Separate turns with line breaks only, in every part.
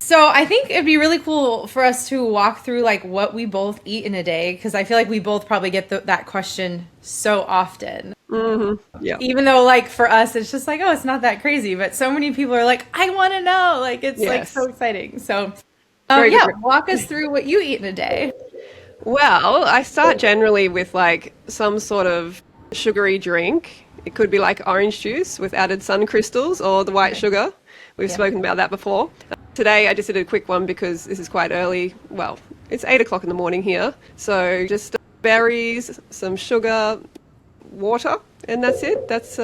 So I think it'd be really cool for us to walk through like what we both eat in a day, because I feel like we both probably get that question so often.
Yeah.
Even though like for us it's just like, oh, it's not that crazy, but so many people are like, I want to know. Like it's like so
Yes.
exciting. So
Very
yeah,
different.
walk us through what you eat in a day.
Well, I start generally with like some sort of sugary drink. It could be like orange juice with added sun crystals or the white
Okay.
sugar. We've
Yep.
spoken about that before. Today I just did a quick one because this is quite early. Well, it's 8 o'clock in the morning here. So just berries, some sugar, water, and that's it. That's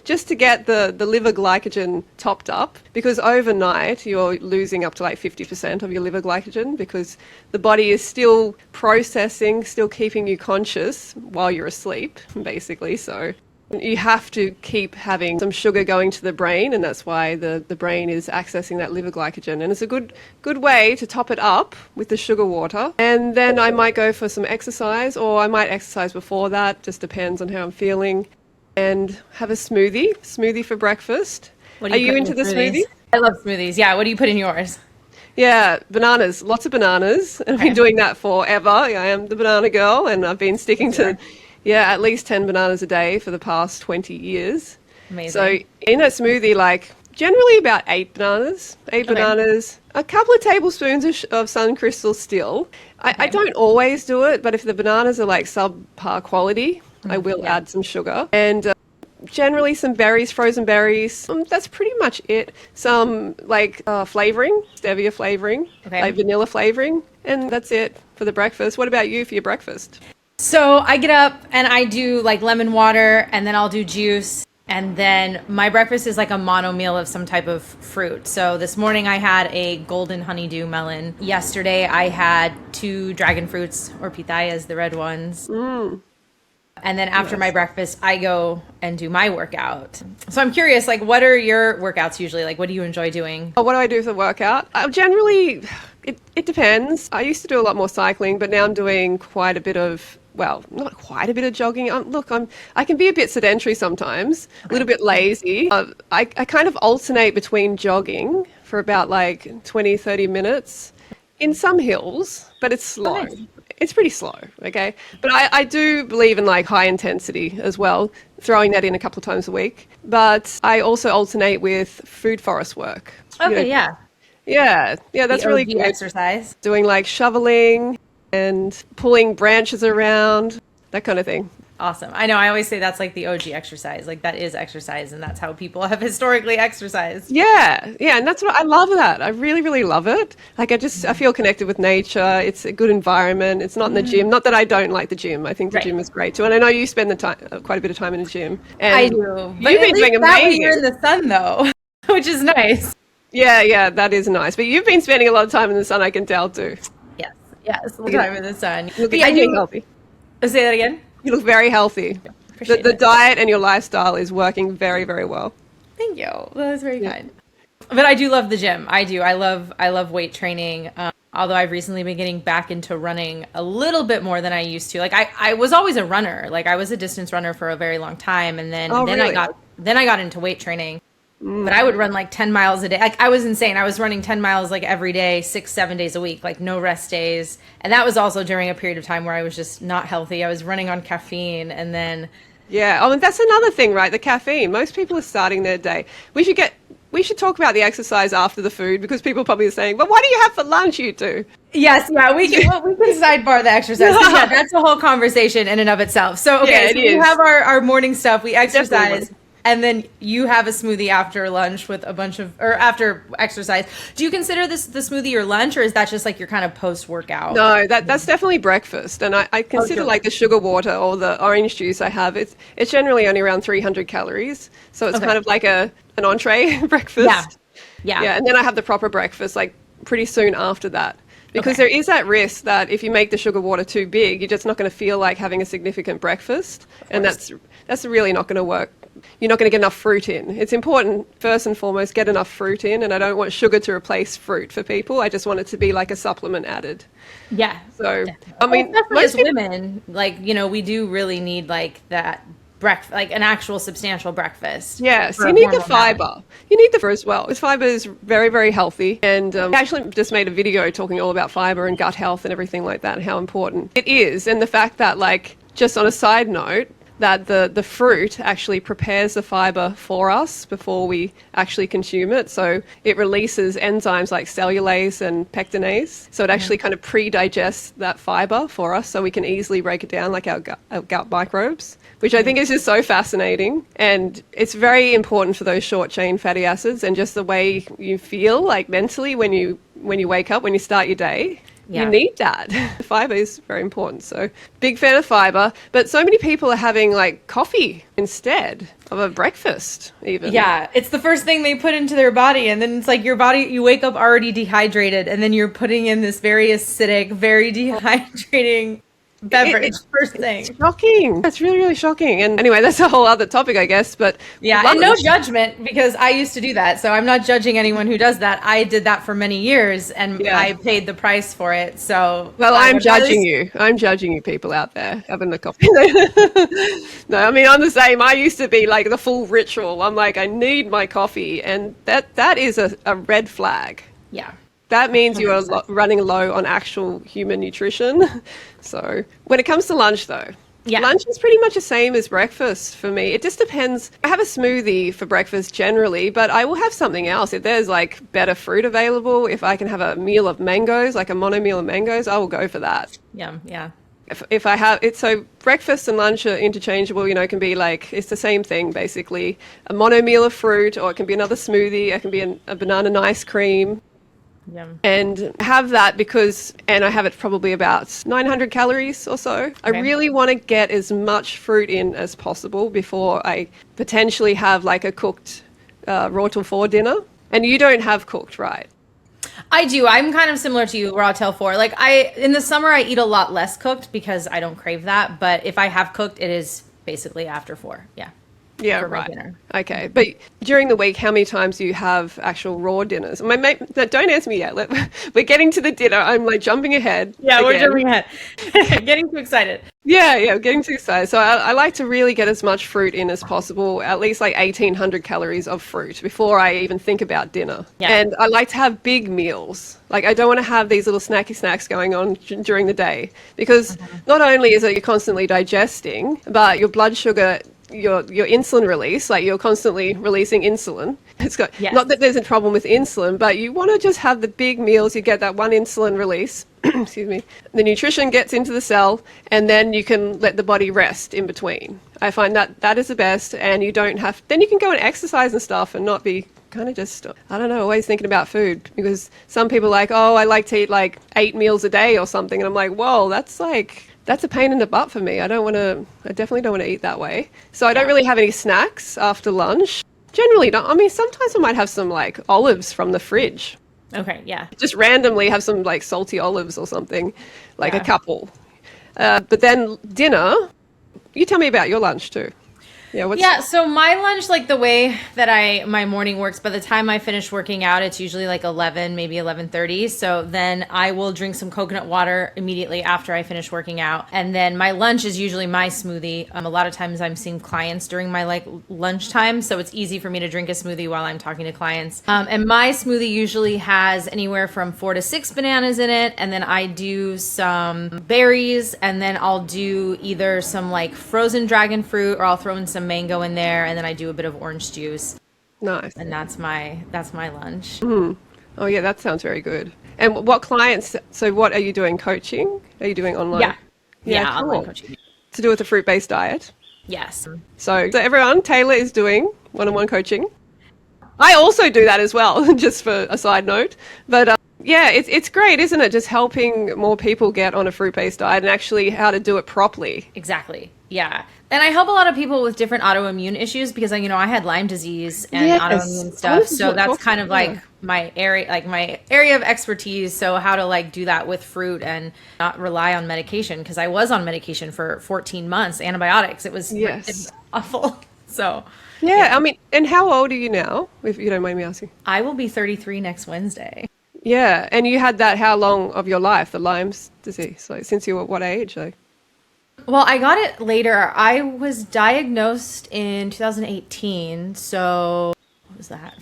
just to get the liver glycogen topped up, because overnight you're losing up to like 50% of your liver glycogen because the body is still processing, still keeping you conscious while you're asleep, basically. So you have to keep having some sugar going to the brain, and that's why the brain is accessing that liver glycogen. And it's a good way to top it up with the sugar water. And then I might go for some exercise, or I might exercise before that, just depends on how I'm feeling. And have a smoothie for breakfast.
What
Are
do you
you
put in
into
your
the smoothie?
smoothies? I love smoothies. Yeah, what do you put in yours?
Yeah, bananas, lots of bananas. I've been
Okay.
doing that forever. I am the banana girl, and I've been sticking
Yes, you
to,
are.
yeah, at least 10 bananas a day for the past 20 years. So
Amazing.
in a smoothie, like generally about eight
Okay.
bananas, a couple of tablespoons of sun crystal still. I
Okay.
don't always do it, but if the bananas are like subpar quality, I will
Yeah.
add some sugar. And generally some berries, frozen berries. That's pretty much it. Some like flavoring, stevia flavoring,
Okay.
like vanilla flavoring, and that's it for the breakfast. What about you for your breakfast?
So I get up and I do like lemon water, and then I'll do juice. And then my breakfast is like a mono meal of some type of fruit. So this morning I had a golden honeydew melon. Yesterday I had two dragon fruits, or pitayas, the red ones. And then after my
Yes.
breakfast, I go and do my workout. So I'm curious, like, what are your workouts usually? Like, what do you enjoy doing?
Oh, what do I do for the workout? Generally, it depends. I used to do a lot more cycling, but now I'm doing quite a bit of, well, not quite a bit of jogging. Look, I can be a bit sedentary sometimes, a little bit lazy. I kind of alternate between jogging for about like 20, 30 minutes in some hills, but it's
Oh,
slow.
nice.
It's pretty slow, okay? But I do believe in like high intensity as well, throwing that in a couple of times a week. But I also alternate with food forest work.
Okay, yeah.
Yeah,
The
that's really
OG
good.
exercise.
Doing like shoveling and pulling branches around, that kind of thing.
Awesome. I know. I always say that's like the OG exercise. Like, that is exercise, and that's how people have historically exercised.
Yeah, and that's what I love that. I really, really love it. Like I feel connected with nature. It's a good environment. It's not in the gym. Not that I don't like the gym. I think the
Right.
gym is great too. And I know you spend the time, quite a bit of time in the gym.
I
And
do. But
you've
at
been
least
doing
that way you're
amazing.
in the sun, though, which is nice.
Yeah, that is nice. But you've been spending a lot of time in the sun, I can tell too.
Yes. Yes. Full
You
time in the sun.
look
But yeah, I
extremely
do.
healthy.
Say that again.
You look very healthy. The,
Appreciate
the
it.
diet and your lifestyle is working very, very well.
Thank you. Well, that's very
Yeah.
kind. But I do love the gym. I do. I love weight training. Although I've recently been getting back into running a little bit more than I used to. Like I was always a runner. Like I was a distance runner for a very long time, and then
Oh,
then I
really?
got into weight training. But I would run like 10 miles a day. Like I was insane. I was running 10 miles like every day, 6, 7 days a week, like no rest days. And that was also during a period of time where I was just not healthy. I was running on caffeine, and then
Yeah. Oh, and that's another thing, right? The caffeine. Most people are starting their day. We should talk about the exercise after the food because people probably are saying, "But what do you have for lunch, you two?"
yes, yeah, we can sidebar the exercise. 'Cause, yeah, that's a whole conversation in and of itself. So
Yeah,
okay,
it
so we
is.
have our morning stuff. We
Definitely
exercise, and then you have a smoothie after lunch with a bunch of, or after exercise. Do you consider this the smoothie your lunch, or is that just like your kind of post workout?
No, that's definitely breakfast, and I consider
sure.
like the sugar water or the orange juice I have. It's generally only around 300 calories, so it's
Okay.
kind of like an entree breakfast.
Yeah. Yeah.
Yeah, and then I have the proper breakfast like pretty soon after that. Because
Okay.
there is that risk that if you make the sugar water too big, you're just not going to feel like having a significant breakfast, and that's really not going to work. You're not going to get enough fruit in. It's important, first and foremost, get enough fruit in, and I don't want sugar to replace fruit for people. I just want it to be like a supplement added.
Yeah.
So,
Definitely.
I
Well,
mean,
especially
most
as
people,
women, like, we do really need like that breakfast, like an actual substantial breakfast.
Yeah, so
for
you
a
need the
hormone balance.
fiber. You need the fiber as well. This fiber is very, very healthy. And I actually just made a video talking all about fiber and gut health and everything like that and how important it is. And the fact that, like, just on a side note, that the fruit actually prepares the fiber for us before we actually consume it. So it releases enzymes like cellulase and pectinase. So it actually kind of pre-digests that fiber for us so we can easily break it down like our gut microbes, which I think is just so fascinating. And it's very important for those short chain fatty acids and just the way you feel like mentally when you wake up, when you start your day.
Yeah.
You need that. Fiber is very important. So big fan of fiber, but so many people are having like coffee instead of a breakfast even.
Yeah, it's the first thing they put into their body, and then it's like your body, you wake up already dehydrated, and then you're putting in this very acidic, very dehydrating beverage first thing.
It's shocking. That's really, really shocking. And anyway, that's a whole other topic, I guess. But
Yeah, and no judgment, because I used to do that. So I'm not judging anyone who does that. I did that for many years, and I paid the price for it. So
well, I'm judging you. I'm judging you people out there having the coffee. No, I mean, I'm the same. I used to be like the full ritual. I'm like, I need my coffee. And that is a red flag.
Yeah.
That means you are running low on actual human nutrition. So when it comes to lunch, though, lunch is pretty much the same as breakfast for me. It just depends. I have a smoothie for breakfast generally, but I will have something else. If there's like better fruit available, if I can have a meal of mangoes, like a mono meal of mangoes, I will go for that.
Yeah.
If I have it, so breakfast and lunch are interchangeable, it can be like, it's the same thing basically. A mono meal of fruit, or it can be another smoothie, it can be a banana and ice cream.
Yeah.
And have that and I have it probably about 900 calories or so. I really want to get as much fruit in as possible before I potentially have like a cooked raw till 4 dinner. And you don't have cooked, right?
I do. I'm kind of similar to you, raw till 4. Like in the summer, I eat a lot less cooked because I don't crave that. But if I have cooked, it is basically after 4. Yeah.
Yeah,
for my
right.
dinner.
Okay, but during the week, how many times do you have actual raw dinners? My mate, don't answer me yet. We're getting to the dinner. I'm like jumping ahead.
Yeah,
again.
we're jumping ahead. Getting too excited.
Yeah, getting too excited. So I like to really get as much fruit in as possible, at least like 1,800 calories of fruit before I even think about dinner.
Yeah.
And I like to have big meals. Like I don't want to have these little snacky snacks going on during the day because not only is it you're constantly digesting, but your blood sugar, your insulin release, like you're constantly releasing insulin. It's got not that there's a problem with insulin, but you want to just have the big meals. You get that one insulin release. Excuse me. The nutrition gets into the cell, and then you can let the body rest in between. I find that is the best, and you don't have. Then you can go and exercise and stuff, and not be kind of just always thinking about food, because some people are like, oh, I like to eat like 8 meals a day or something, and I'm like, whoa, that's a pain in the butt for me. I definitely don't want to eat that way. So I don't really have any snacks after lunch. Generally don't. I mean, sometimes I might have some like olives from the fridge.
Okay, yeah.
Just randomly have some like salty olives or something, like a couple. But then dinner, you tell me about your lunch too. Yeah,
so my lunch, like the way that my morning works, by the time I finish working out, it's usually like 11, maybe 11:30. So then I will drink some coconut water immediately after I finish working out. And then my lunch is usually my smoothie. A lot of times I'm seeing clients during my like lunchtime, so it's easy for me to drink a smoothie while I'm talking to clients. And my smoothie usually has anywhere from 4 to 6 bananas in it. And then I do some berries, and then I'll do either some like frozen dragon fruit, or I'll throw in some mango in there, and then I do a bit of orange juice.
Nice.
And that's my lunch.
Oh yeah, that sounds very good. And what clients? So what are you doing? Coaching? Are you doing online?
Yeah,
cool.
online coaching.
To do with a fruit-based diet.
Yes.
So everyone, Taylor is doing one-on-one coaching. I also do that as well, just for a side note. But yeah, it's great, isn't it? Just helping more people get on a fruit-based diet and actually how to do it properly.
Exactly. Yeah. And I help a lot of people with different autoimmune issues because, I had Lyme disease and autoimmune stuff. So that's kind of like my area of expertise. So how to like do that with fruit and not rely on medication, because I was on medication for 14 months, antibiotics. It was it's awful. So
yeah, I mean, and how old are you now, if you don't mind me asking?
I will be 33 next Wednesday.
Yeah, and you had that how long of your life, the Lyme's disease? Like since you were what age? Like
Well, I got it later. I was diagnosed in 2018. So, what was that?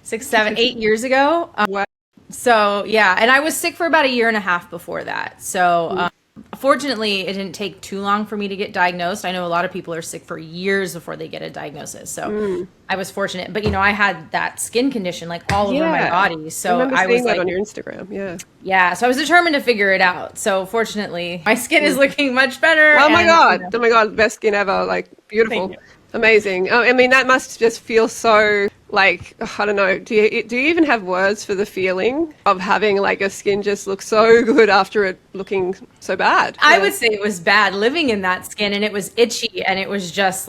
6, 7, 8 years ago.
Wow.
So, yeah. And I was sick for about a year and a half before that. So, fortunately, it didn't take too long for me to get diagnosed. I know a lot of people are sick for years before they get a diagnosis. So, I was fortunate. But, I had that skin condition like all over my body. So,
I remember
I
seeing
was
that
like,
on your Instagram. Yeah.
yeah. So, I was determined to figure it out. So, fortunately, my skin is looking much better.
Oh my
And,
God. Oh my God. Best skin ever. Like,
thank
beautiful.
you.
Amazing. I mean, that must just feel so like, I don't know. Do you even have words for the feeling of having like a skin just look so good after it looking so bad?
I would say it was bad living in that skin, and it was itchy, and it was just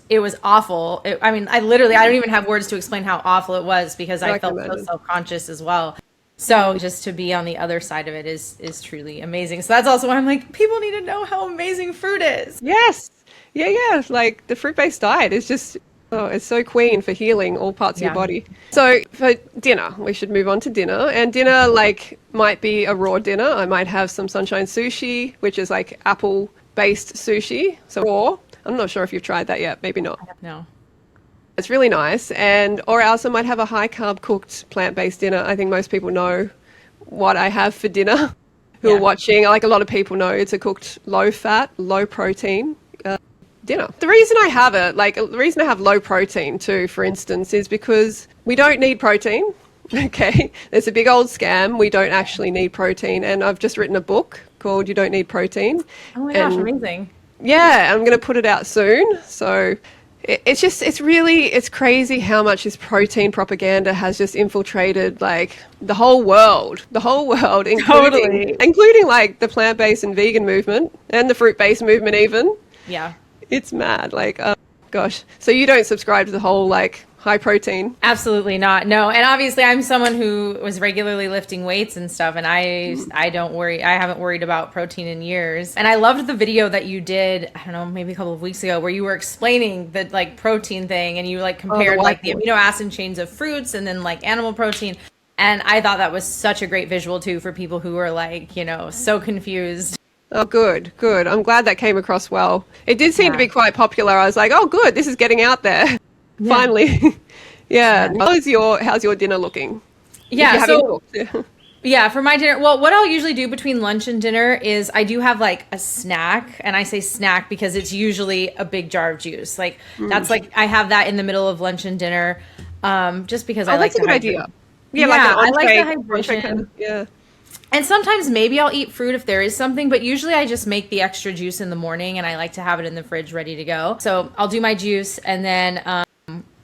it was awful. I mean, I don't even have words to explain how awful it was because I
I can
felt so
imagine.
self-conscious as well. So just to be on the other side of it is truly amazing. So that's also why I'm like, people need to know how amazing fruit is.
Yes. Yeah, yeah. Like the fruit-based diet is just, oh, it's so queen for healing all parts of your
Yeah.
body. So for dinner, we should move on to dinner. And dinner, like, might be a raw dinner. I might have some sunshine sushi, which is like apple-based sushi. So raw. I'm not sure if you've tried that yet. Maybe not.
No.
It's really nice. Or else I might have a high-carb cooked plant-based dinner. I think most people know what I have for dinner who are
Yeah.
watching. Like a lot of people know, it's a cooked low-fat, low-protein dinner. The reason I have it, like the reason I have low protein too, for instance, is because we don't need protein. Okay, there's a big old scam. We don't actually need protein, and I've just written a book called "You Don't Need Protein."
Oh my gosh,
And
amazing.
yeah, I'm going to put it out soon. So it's crazy how much this protein propaganda has just infiltrated like the whole world, including
Totally.
including like the plant-based and vegan movement and the fruit-based movement even.
Yeah.
It's mad. Like, oh gosh. So you don't subscribe to the whole like high protein?
Absolutely not. No. And obviously I'm someone who was regularly lifting weights and stuff, and I don't worry. I haven't worried about protein in years. And I loved the video that you did, I don't know, maybe a couple of weeks ago, where you were explaining the like protein thing, and you like compared like the
whiteboard.
amino acid chains of fruits and then like animal protein. And I thought that was such a great visual too for people who are like, so confused.
Oh, good, good. I'm glad that came across well. It did seem to
Yeah.
be quite popular. I was like, oh, good. This is getting out there. Finally. Yeah. How's your dinner looking? If you
Yeah,
haven't
so
cooked.
yeah, for my dinner, well, what I'll usually do between lunch and dinner is I do have like a snack, and I say snack because it's usually a big jar of juice. Like that's like I have that in the middle of lunch and dinner, just because I
Oh,
like
that's a
to
good
hydrate.
idea. Yeah, like
Yeah,
an
I like the
entree
hydration.
kind of, yeah.
And sometimes maybe I'll eat fruit if there is something, but usually I just make the extra juice in the morning, and I like to have it in the fridge ready to go. So I'll do my juice, and then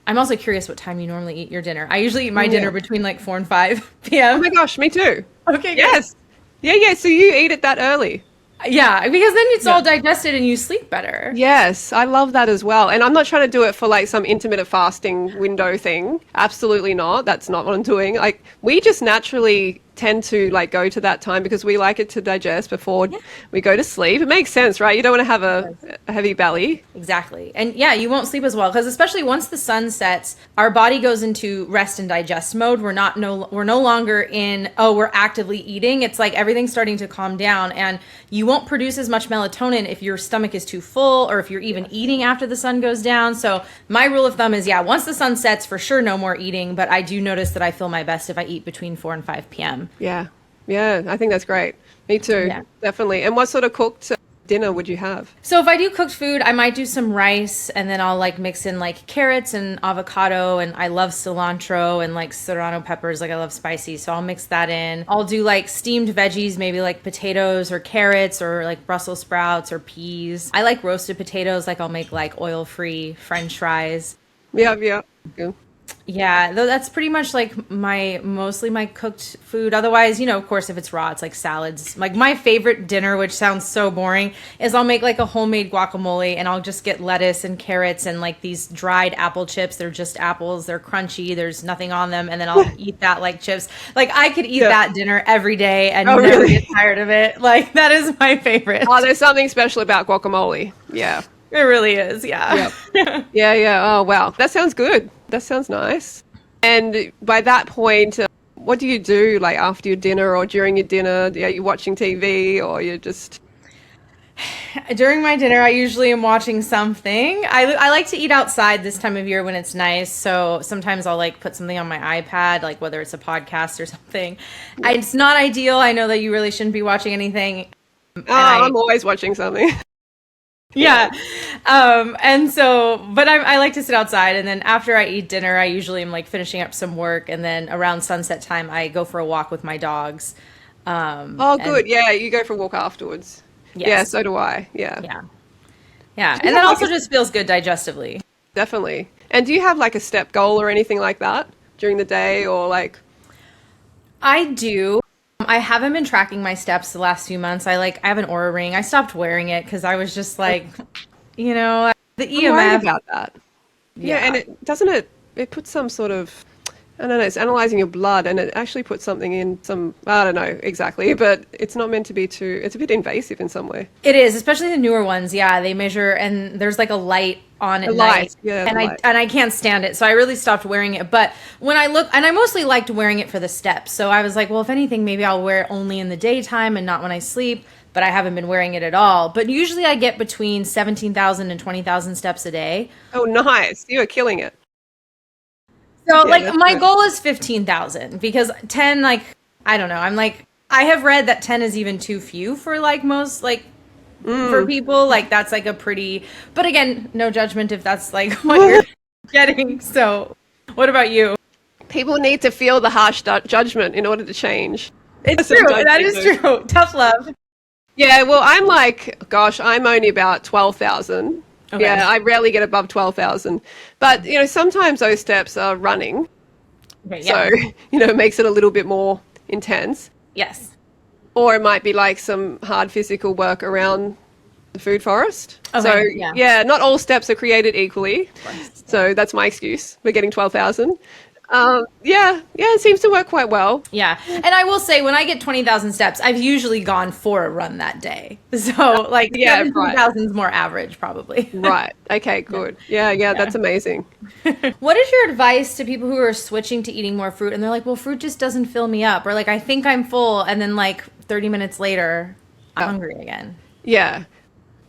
I'm also curious what time you normally eat your dinner. I usually eat my dinner between like 4 and 5
Oh
p.m.
my gosh, me too.
Okay, good.
Yes. Yeah, yeah. So you eat it that early?
Yeah, because then it's all digested and you sleep better.
Yes, I love that as well. And I'm not trying to do it for like some intermittent fasting window thing. Absolutely not. That's not what I'm doing. Like we just naturally tend to like go to that time because we like it to digest before we go to sleep. It makes sense, right? You don't want to have a heavy belly.
Exactly. And yeah, you won't sleep as well because especially once the sun sets, our body goes into rest and digest mode. We're no longer in, oh, we're actively eating. It's like everything's starting to calm down, and you won't produce as much melatonin if your stomach is too full or if you're even eating after the sun goes down. So my rule of thumb is, yeah, once the sun sets, for sure, no more eating. But I do notice that I feel my best if I eat between 4 and 5 p.m.
Yeah. Yeah, I think that's great. Me too.
Yeah.
Definitely. And what sort of cooked dinner would you have?
So if I do cooked food, I might do some rice, and then I'll like mix in like carrots and avocado, and I love cilantro and like serrano peppers. Like I love spicy, so I'll mix that in. I'll do like steamed veggies, maybe like potatoes or carrots or like Brussels sprouts or peas. I like roasted potatoes. Like I'll make like oil-free French fries.
Yeah, yeah. Yeah.
Yeah, though that's pretty much like mostly my cooked food. Otherwise, of course, if it's raw, it's like salads. Like my favorite dinner, which sounds so boring, is I'll make like a homemade guacamole, and I'll just get lettuce and carrots and like these dried apple chips. They're just apples. They're crunchy. There's nothing on them, and then I'll eat that like chips. Like I could eat that dinner every day and never
really?
get tired of it. Like that is my favorite.
Oh, there's something special about guacamole. Yeah.
It really is. Yeah.
Yeah, yeah. Oh, wow. That sounds good. That sounds nice. And by that point, what do you do like after your dinner or during your dinner? Are you watching TV or you're just...
During my dinner, I usually am watching something. I like to eat outside this time of year when it's nice. So sometimes I'll like put something on my iPad, like whether it's a podcast or something. It's not ideal. I know that you really shouldn't be watching anything.
Oh,
And I,
I'm always watching something. Yeah.
yeah. And so, but I like to sit outside. And then after I eat dinner, I usually am like finishing up some work. And then around sunset time, I go for a walk with my dogs.
Oh,
And
good. Yeah, you go for a walk afterwards. Yeah,
yes.
so do I. Yeah.
Yeah. Yeah.
Do you
And that
have like
also
a,
just feels good digestively.
definitely. And do you have like a step goal or anything like that during the day or like,
I do. I haven't been tracking my steps the last few months. I have an Aura ring. I stopped wearing it because I was just like, the
I'm worried
EMF.
about that. Yeah, and
Yeah.
it puts some sort of, I don't know, it's analyzing your blood and it actually puts something in some, I don't know exactly, but it's not meant to be too, it's a bit invasive in some way.
It is, especially the newer ones. Yeah, they measure and there's like a light on
The
at night.
light, yeah, the
And I
light.
and I can't stand it. So I really stopped wearing it. But when I look and I mostly liked wearing it for the steps. So I was like, well, if anything, maybe I'll wear it only in the daytime and not when I sleep. But I haven't been wearing it at all. But usually I get between 17,000 and 20,000 steps a day.
Oh, nice. You are killing it.
So
Yeah,
like
that's
my
good.
goal is 15,000 because 10 like I don't know. I'm like I have read that 10 is even too few for like most like for people like that's like a pretty but again, no judgment if that's like what you're getting. So, what about you?
People need to feel the harsh judgment in order to change.
It's true.
Sometimes
That
they
is
do.
true. Tough love.
Yeah, well, I'm like, gosh, I'm only about 12,000.
Okay.
Yeah, I rarely get above 12,000. But, sometimes those steps are running.
Okay,
So,
yeah.
it makes it a little bit more intense.
Yes.
Or it might be like some hard physical work around the food forest. So,
Okay, yeah.
yeah, not all steps are created equally. So that's my excuse for getting 12,000. Yeah, it seems to work quite well.
Yeah. And I will say when I get 20,000 steps, I've usually gone for a run that day. So, like
Yeah, right.
17,000 is more average probably.
Right. Okay, good. Yeah, that's amazing.
What is your advice to people who are switching to eating more fruit and they're like, well, fruit just doesn't fill me up? Or like, I think I'm full. And then like 30 minutes later, I'm hungry again.
Yeah.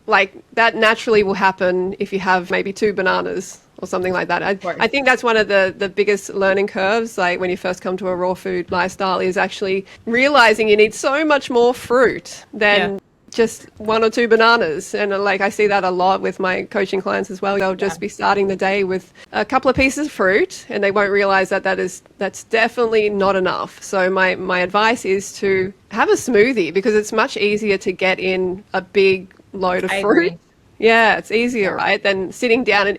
Like that naturally will happen if you have maybe two bananas or something like that.
course.
I think that's one of the biggest learning curves, like when you first come to a raw food lifestyle, is actually realizing you need so much more fruit than
Yeah.
just one or two bananas. And like I see that a lot with my coaching clients as well. They'll just be starting the day with a couple of pieces of fruit and they won't realize that that's definitely not enough. So my advice is to have a smoothie because it's much easier to get in a big load of
I
fruit.
agree.
Yeah, it's easier, right, than sitting down and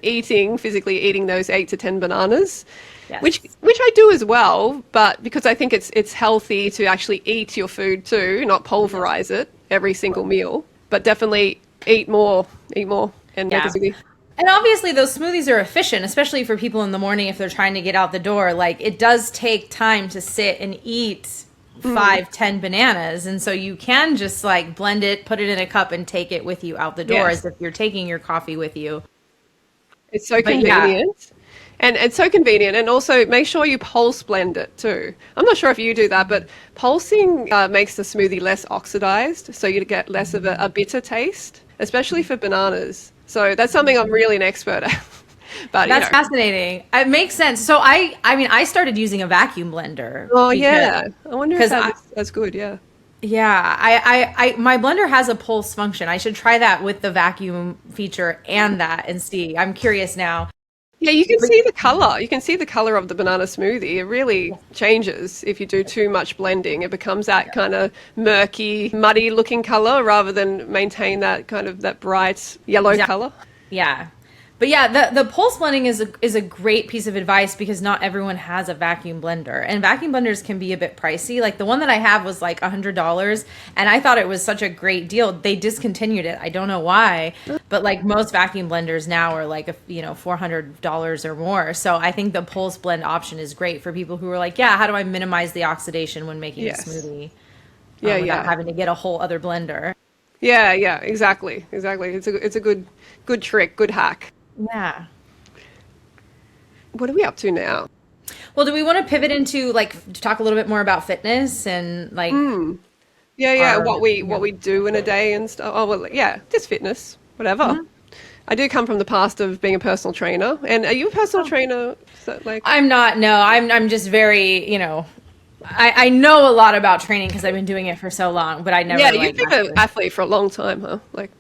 physically eating those 8 to 10 bananas,
Yes.
which I do as well, but because I think it's healthy to actually eat your food too, not pulverize it every single meal, but definitely eat more, and make a
Yeah.
smoothie.
And obviously, those smoothies are efficient, especially for people in the morning if they're trying to get out the door. Like, it does take time to sit and eat 5, 10 bananas. And so you can just like blend it, put it in a cup, and take it with you out the door
Yes.
as if you're taking your coffee with you.
It's so
But yeah,
convenient. And it's so convenient. And also make sure you pulse blend it too. I'm not sure if you do that, but pulsing makes the smoothie less oxidized. So you get less of a bitter taste, especially for bananas. So that's something I'm really an expert at. But,
that's fascinating. It makes sense. So I mean, I started using a vacuum blender.
oh,
because,
yeah. I wonder if
because
that's good. Yeah.
yeah, my blender has a pulse function. I should try that with the vacuum feature and that and see. I'm curious now.
Yeah, you can see the color. You can see the color of the banana smoothie. It really changes if you do too much blending. It becomes that kind of murky, muddy looking color rather than maintain that kind of that bright yellow
Yeah.
color.
Yeah. But yeah, the pulse blending is a great piece of advice because not everyone has a vacuum blender. And vacuum blenders can be a bit pricey. Like the one that I have was like $100 and I thought it was such a great deal. They discontinued it. I don't know why, but like most vacuum blenders now are like $400 or more. So I think the pulse blend option is great for people who are like, yeah, how do I minimize the oxidation when making
Yes.
a smoothie
Yeah,
without
yeah.
having to get a whole other blender?
Yeah, exactly. It's a good trick, good hack.
Yeah.
What are we up to now?
Well, do we want to pivot into like to talk a little bit more about fitness and like
Yeah.
our
What we do in a day and stuff. Oh well, yeah, just fitness, whatever. I do come from the past of being a personal trainer. And are you a personal trainer? So, like,
I'm not. No, I'm just very. I know a lot about training because I've been doing it for so long, but I
yeah,
never
you've
like
been an
actually.
athlete for a long time, huh? Like,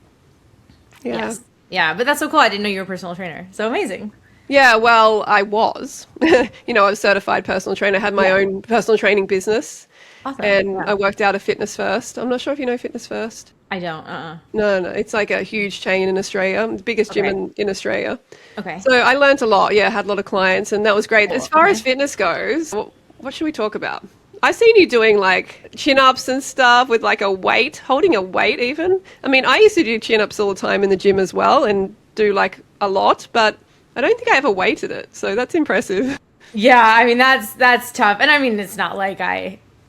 yeah.
Yes. Yeah, but that's so cool. I didn't know you were a personal trainer. So amazing.
Yeah, well, I was. You know, I was a certified personal trainer, had my
Yeah.
own personal training business,
Awesome.
and
Yeah.
I worked out of Fitness First. I'm not sure if you know Fitness First.
I don't.
No, it's like a huge chain in Australia, the biggest gym
Okay.
in Australia.
Okay.
So I learned a lot. Yeah, had a lot of clients, and that was great. As
Cool.
far as
Okay.
fitness goes, what should we talk about? I seen you doing like chin ups and stuff with like a weight, holding a weight even. I mean, I used to do chin ups all the time in the gym as well and do like a lot, but I don't think I ever weighted it. So that's impressive.
Yeah, I mean that's tough. And I mean it's not like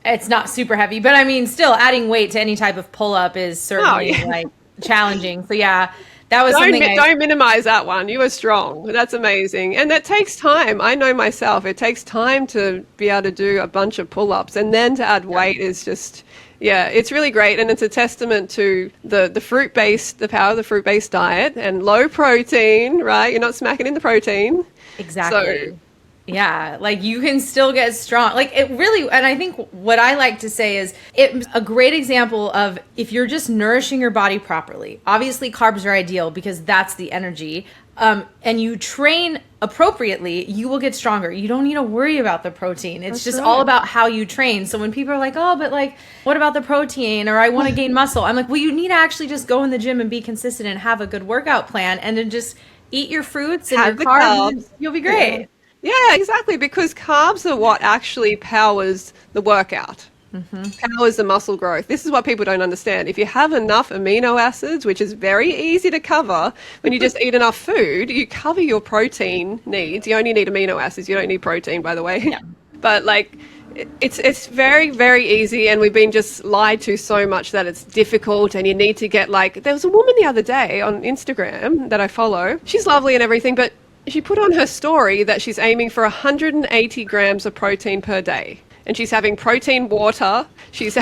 it's not super heavy, but I mean still adding weight to any type of pull up is
Oh,
certainly
yeah.
like challenging. So yeah, that was
Don't
something
don't minimize that one. You are strong. That's amazing, and that takes time. I know myself. It takes time to be able to do a bunch of pull-ups, and then to add weight is just, yeah, it's really great, and it's a testament to the power of the fruit-based diet and low protein. Right, you're not smacking in the protein. So
exactly. Yeah, like you can still get strong. Like it really, and I think what I like to say is it's a great example of if you're just nourishing your body properly. Obviously, carbs are ideal because that's the energy. And you train appropriately, you will get stronger. You don't need to worry about the protein. It's
that's
just all
right.
about how you train. So when people are like, oh, but like, what about the protein? Or I want to gain muscle. I'm like, well, you need to actually just go in the gym and be consistent and have a good workout plan and then just eat your fruits and your
Have the
carbs and
carbs.
you'll be
Yeah.
great.
Yeah, exactly. Because carbs are what actually powers the workout, powers the muscle growth. This is what people don't understand. If you have enough amino acids, which is very easy to cover, when you just eat enough food, you cover your protein needs. You only need amino acids. You don't need protein, by the way.
Yeah.
But like, it's very very easy, and we've been just lied to so much that it's difficult, and you need to get like. There was a woman the other day on Instagram that I follow. She's lovely and everything, but she put on her story that she's aiming for 180 grams of protein per day, and she's having protein water. She's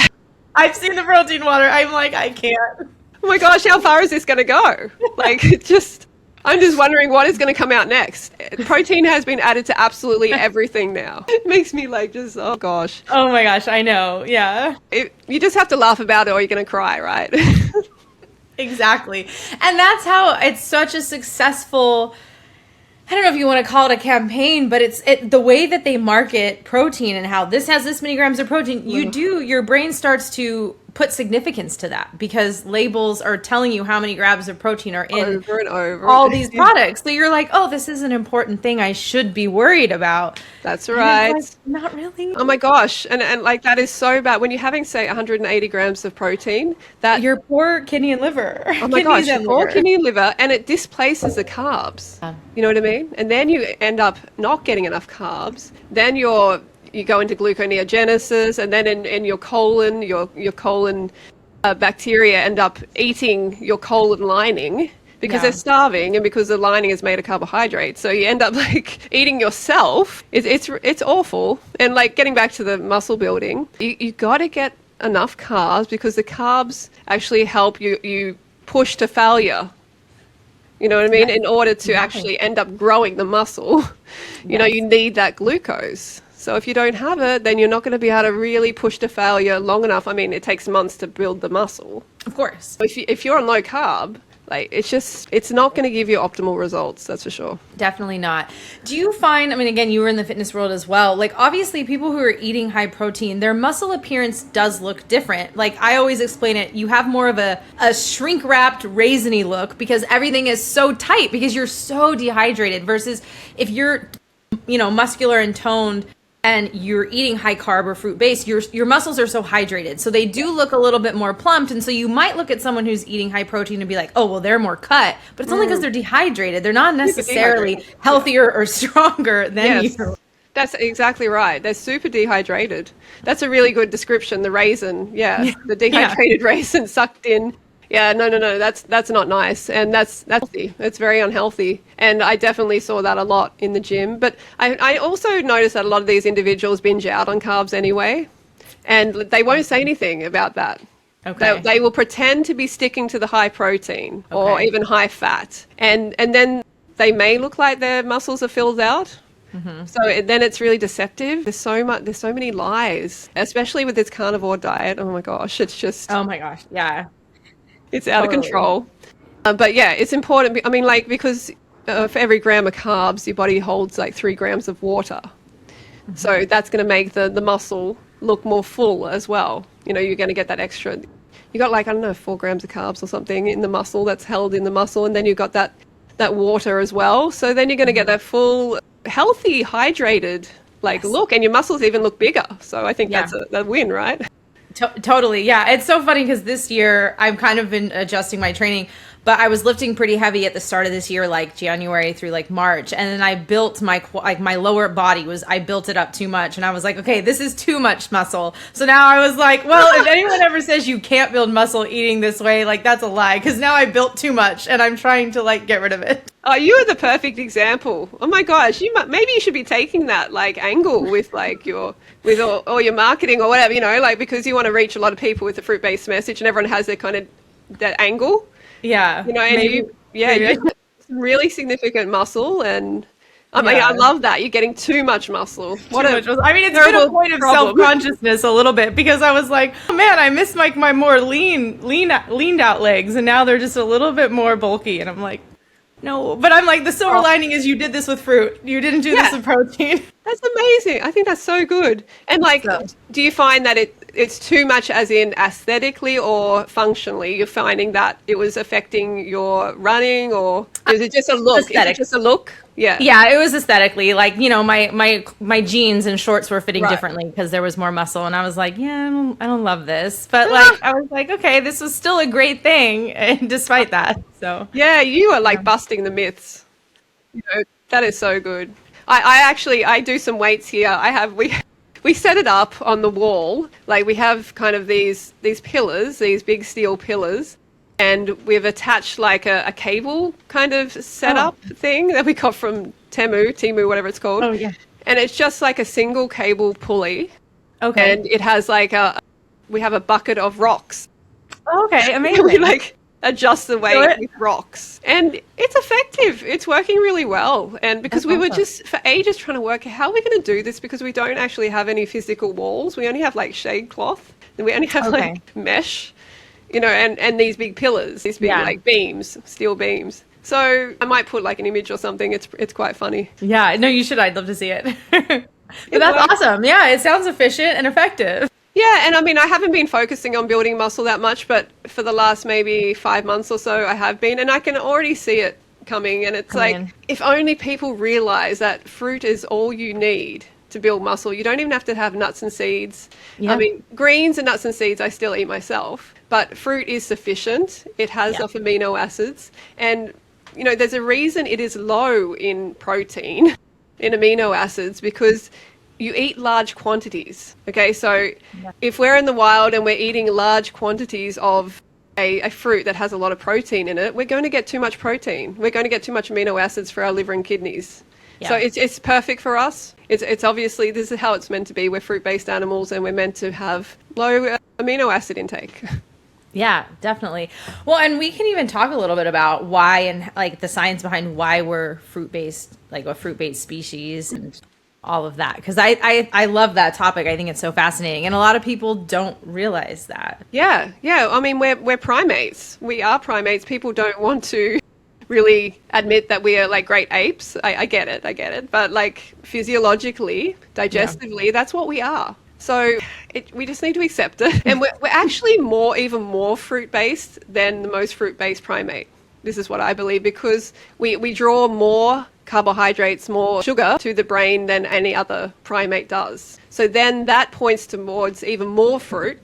I've seen the protein water. I'm like, I can't.
oh my gosh, how far is this going to go? Like, I'm just wondering what is going to come out next. Protein has been added to absolutely everything now. It makes me like just, oh gosh.
Oh my gosh, I know. Yeah,
You just have to laugh about it or you're going to cry, right?
exactly. And that's how it's such a successful. I don't know if you want to call it a campaign, but the way that they market protein and how this has this many grams of protein, your brain starts to put significance to that because labels are telling you how many grams of protein are in
Over and over.
all these products. So you're like, oh, this is an important thing I should be worried about.
That's
And
right.
it's like, not really.
Oh my gosh. And like that is so bad. When you're having, say, 180 grams of protein, that,
Your poor kidney and liver.
oh my gosh, your poor kidney and liver, and it displaces the carbs.
Yeah.
You know what I mean? And then you end up not getting enough carbs. Then you go into gluconeogenesis, and then in your colon, your colon bacteria end up eating your colon lining because
Yeah.
they're starving and because the lining is made of carbohydrates. So you end up like eating yourself. It's awful. And like getting back to the muscle building, you got to get enough carbs because the carbs actually help you push to failure. You know what I mean? In order to actually end up growing the muscle, you know, you need that glucose. So if you don't have it, then you're not going to be able to really push to failure long enough. I mean, it takes months to build the muscle.
Of course.
If you're on low carb, like it's not going to give you optimal results. That's for sure.
Definitely not. Do you find, I mean, again, you were in the fitness world as well. Like, obviously, people who are eating high protein, their muscle appearance does look different. Like, I always explain it, you have more of a shrink wrapped, raisiny look because everything is so tight because you're so dehydrated versus if you're, muscular and toned and you're eating high carb or fruit based, your muscles are so hydrated. So they do look a little bit more plumped. And so you might look at someone who's eating high protein and be like, oh, well, they're more cut. But it's only because they're dehydrated. They're not necessarily
dehydrated.
healthier or stronger than
Yes.
you.
That's exactly right. They're super dehydrated. That's a really good description. The raisin, yeah. The dehydrated raisin sucked in. Yeah, no. That's not nice, and that's healthy. It's very unhealthy, and I definitely saw that a lot in the gym. But I also noticed that a lot of these individuals binge out on carbs anyway, and they won't say anything about that.
Okay.
They will pretend to be sticking to the high protein or
Okay.
even high fat. And then they may look like their muscles are filled out. So then it's really deceptive. There's so many lies, especially with this carnivore diet. Oh my gosh, it's just,
Oh my gosh. Yeah.
it's out of
Totally.
control. But yeah, it's important. I mean, like, because for every gram of carbs, your body holds like 3 grams of water. So that's going to make the muscle look more full as well. You know, you're going to get that extra. You got like, I don't know, 4 grams of carbs or something in the muscle that's held in the muscle, and then you've got that water as well. So then you're going to get that full, healthy, hydrated like look, and your muscles even look bigger. So I think
Yeah.
that's a win, right?
Totally. Yeah. It's so funny because this year I've kind of been adjusting my training, but I was lifting pretty heavy at the start of this year, like January through like March. And then I built my lower body I built it up too much. And I was like, okay, this is too much muscle. So now I was like, well, if anyone ever says you can't build muscle eating this way, like that's a lie. Cause now I built too much and I'm trying to like get rid of it.
Oh, you are the perfect example. Oh my gosh, maybe you should be taking that like angle with like all your marketing or whatever, you know, like, because you want to reach a lot of people with a fruit-based message, and everyone has their kind of that angle,
Yeah.
you know, and
Maybe.
you have some really significant muscle, and I mean,
Yeah.
I love that you're getting too much muscle. What
Too
a
much muscle. I mean, it's been a
terrible
point of
problem.
self-consciousness a little bit because I was like, oh man, I miss like my more leaned out legs, and now they're just a little bit more bulky, and I'm like, no. But I'm like, the silver lining is you did this with fruit. You didn't do this
Yeah.
with protein.
That's amazing. I think that's so good. And like,
So-
do you find that it's too much as in aesthetically or functionally? You're finding that it was affecting your running, or is it just a look? Is it
Aesthetic.
just a look? Yeah.
Yeah, it was aesthetically like, you know, my jeans and shorts were fitting
Right.
differently because there was more muscle, and I was like, yeah, I don't love this, but like I was like, okay, this was still a great thing, and despite that, so
Yeah, you are like busting the myths. You know, that is so good. I actually I do some weights here. We set it up on the wall. Like, we have kind of these pillars, these big steel pillars, and we've attached like a cable kind of setup thing that we got from Temu, whatever it's called.
Oh, yeah.
And it's just like a single cable pulley,
okay,
and it has like we have a bucket of rocks.
okay,
And we
amazing.
like adjust the
Do
weight
it.
with rocks, and it's effective. It's working really well. And because
That's
we were
awesome.
just for ages trying to work out how we're going to do this, because we don't actually have any physical walls. We only have like shade cloth, and we only have
Okay.
like mesh, you know, and these big pillars, these big
Yeah.
like beams, steel beams. So I might put like an image or something. It's quite funny.
Yeah, no, you should. I'd love to see it. But
It
that's
works.
awesome. Yeah, it sounds efficient and effective.
Yeah, and I mean, I haven't been focusing on building muscle that much, but for the last maybe 5 months or so, I have been, and I can already see it coming. And it's
Coming
like,
in.
if only people realize that fruit is all you need to build muscle. You don't even have to have nuts and seeds.
Yeah.
I mean, greens and nuts and seeds I still eat myself, but fruit is sufficient. It has
Yeah.
enough amino acids, and you know, there's a reason it is low in protein, in amino acids, because you eat large quantities. Okay, so if we're in the wild and we're eating large quantities of a fruit that has a lot of protein in it, we're going to get too much protein. We're going to get too much amino acids for our liver and kidneys. So
Yeah.
it's perfect for us. It's obviously, this is how it's meant to be. We're fruit-based animals, and we're meant to have low amino acid intake.
Yeah, definitely. Well, and we can even talk a little bit about why and like the science behind why we're fruit-based, like a fruit-based species and all of that. Because I love that topic. I think it's so fascinating. And a lot of people don't realize that.
Yeah. I mean, we're primates. We are primates. People don't want to really admit that we are like great apes. I get it. But like physiologically, digestively, that's what we are. So we just need to accept it. And we're actually even more fruit-based than the most fruit-based primate. This is what I believe, because we draw more carbohydrates, more sugar to the brain than any other primate does. So then that points towards even more fruit,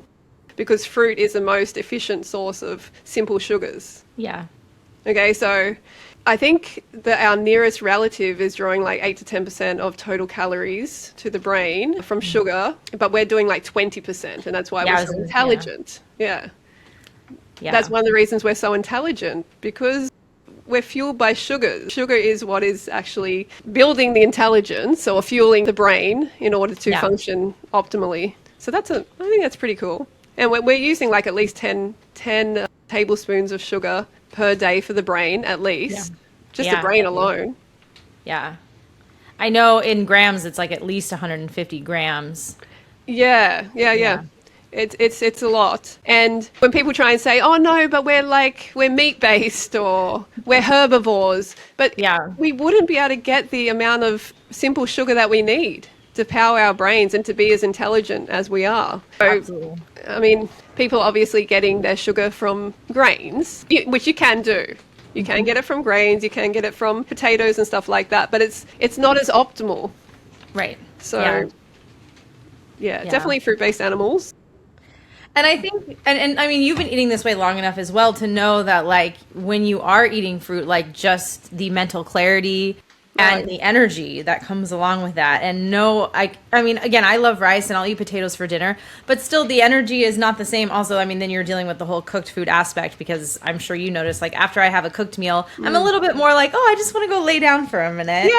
because fruit is the most efficient source of simple sugars.
Yeah.
Okay, so I think that our nearest relative is drawing like 8 to 10% of total calories to the brain from sugar, but we're doing like 20%, and that's why
Yeah, I
we're
was
so
gonna-
intelligent. Yeah.
Yeah.
That's one of the reasons we're so intelligent, because we're fueled by sugar. Sugar is what is actually building the intelligence or fueling the brain in order to
Yeah.
function optimally. So I think that's pretty cool. And we're using like at least 10 tablespoons of sugar per day for the brain, at least. Just the brain alone.
Yeah. I know in grams it's like at least 150 grams.
Yeah. It's a lot. And when people try and say, "Oh no, but we're meat based or we're herbivores," but we wouldn't be able to get the amount of simple sugar that we need to power our brains and to be as intelligent as we are. So,
Absolutely.
I mean, people are obviously getting their sugar from grains, which you can do. You can get it from grains, you can get it from potatoes and stuff like that, but it's not as optimal.
Right.
So, definitely fruit-based animals.
And I think, and I mean, you've been eating this way long enough as well to know that, like, when you are eating fruit, like, just the mental clarity and the energy that comes along with that. And no, I mean, again, I love rice and I'll eat potatoes for dinner, but still the energy is not the same. Also, I mean, then you're dealing with the whole cooked food aspect, because I'm sure you notice, like, after I have a cooked meal, I'm a little bit more like, oh, I just want to go lay down for a minute.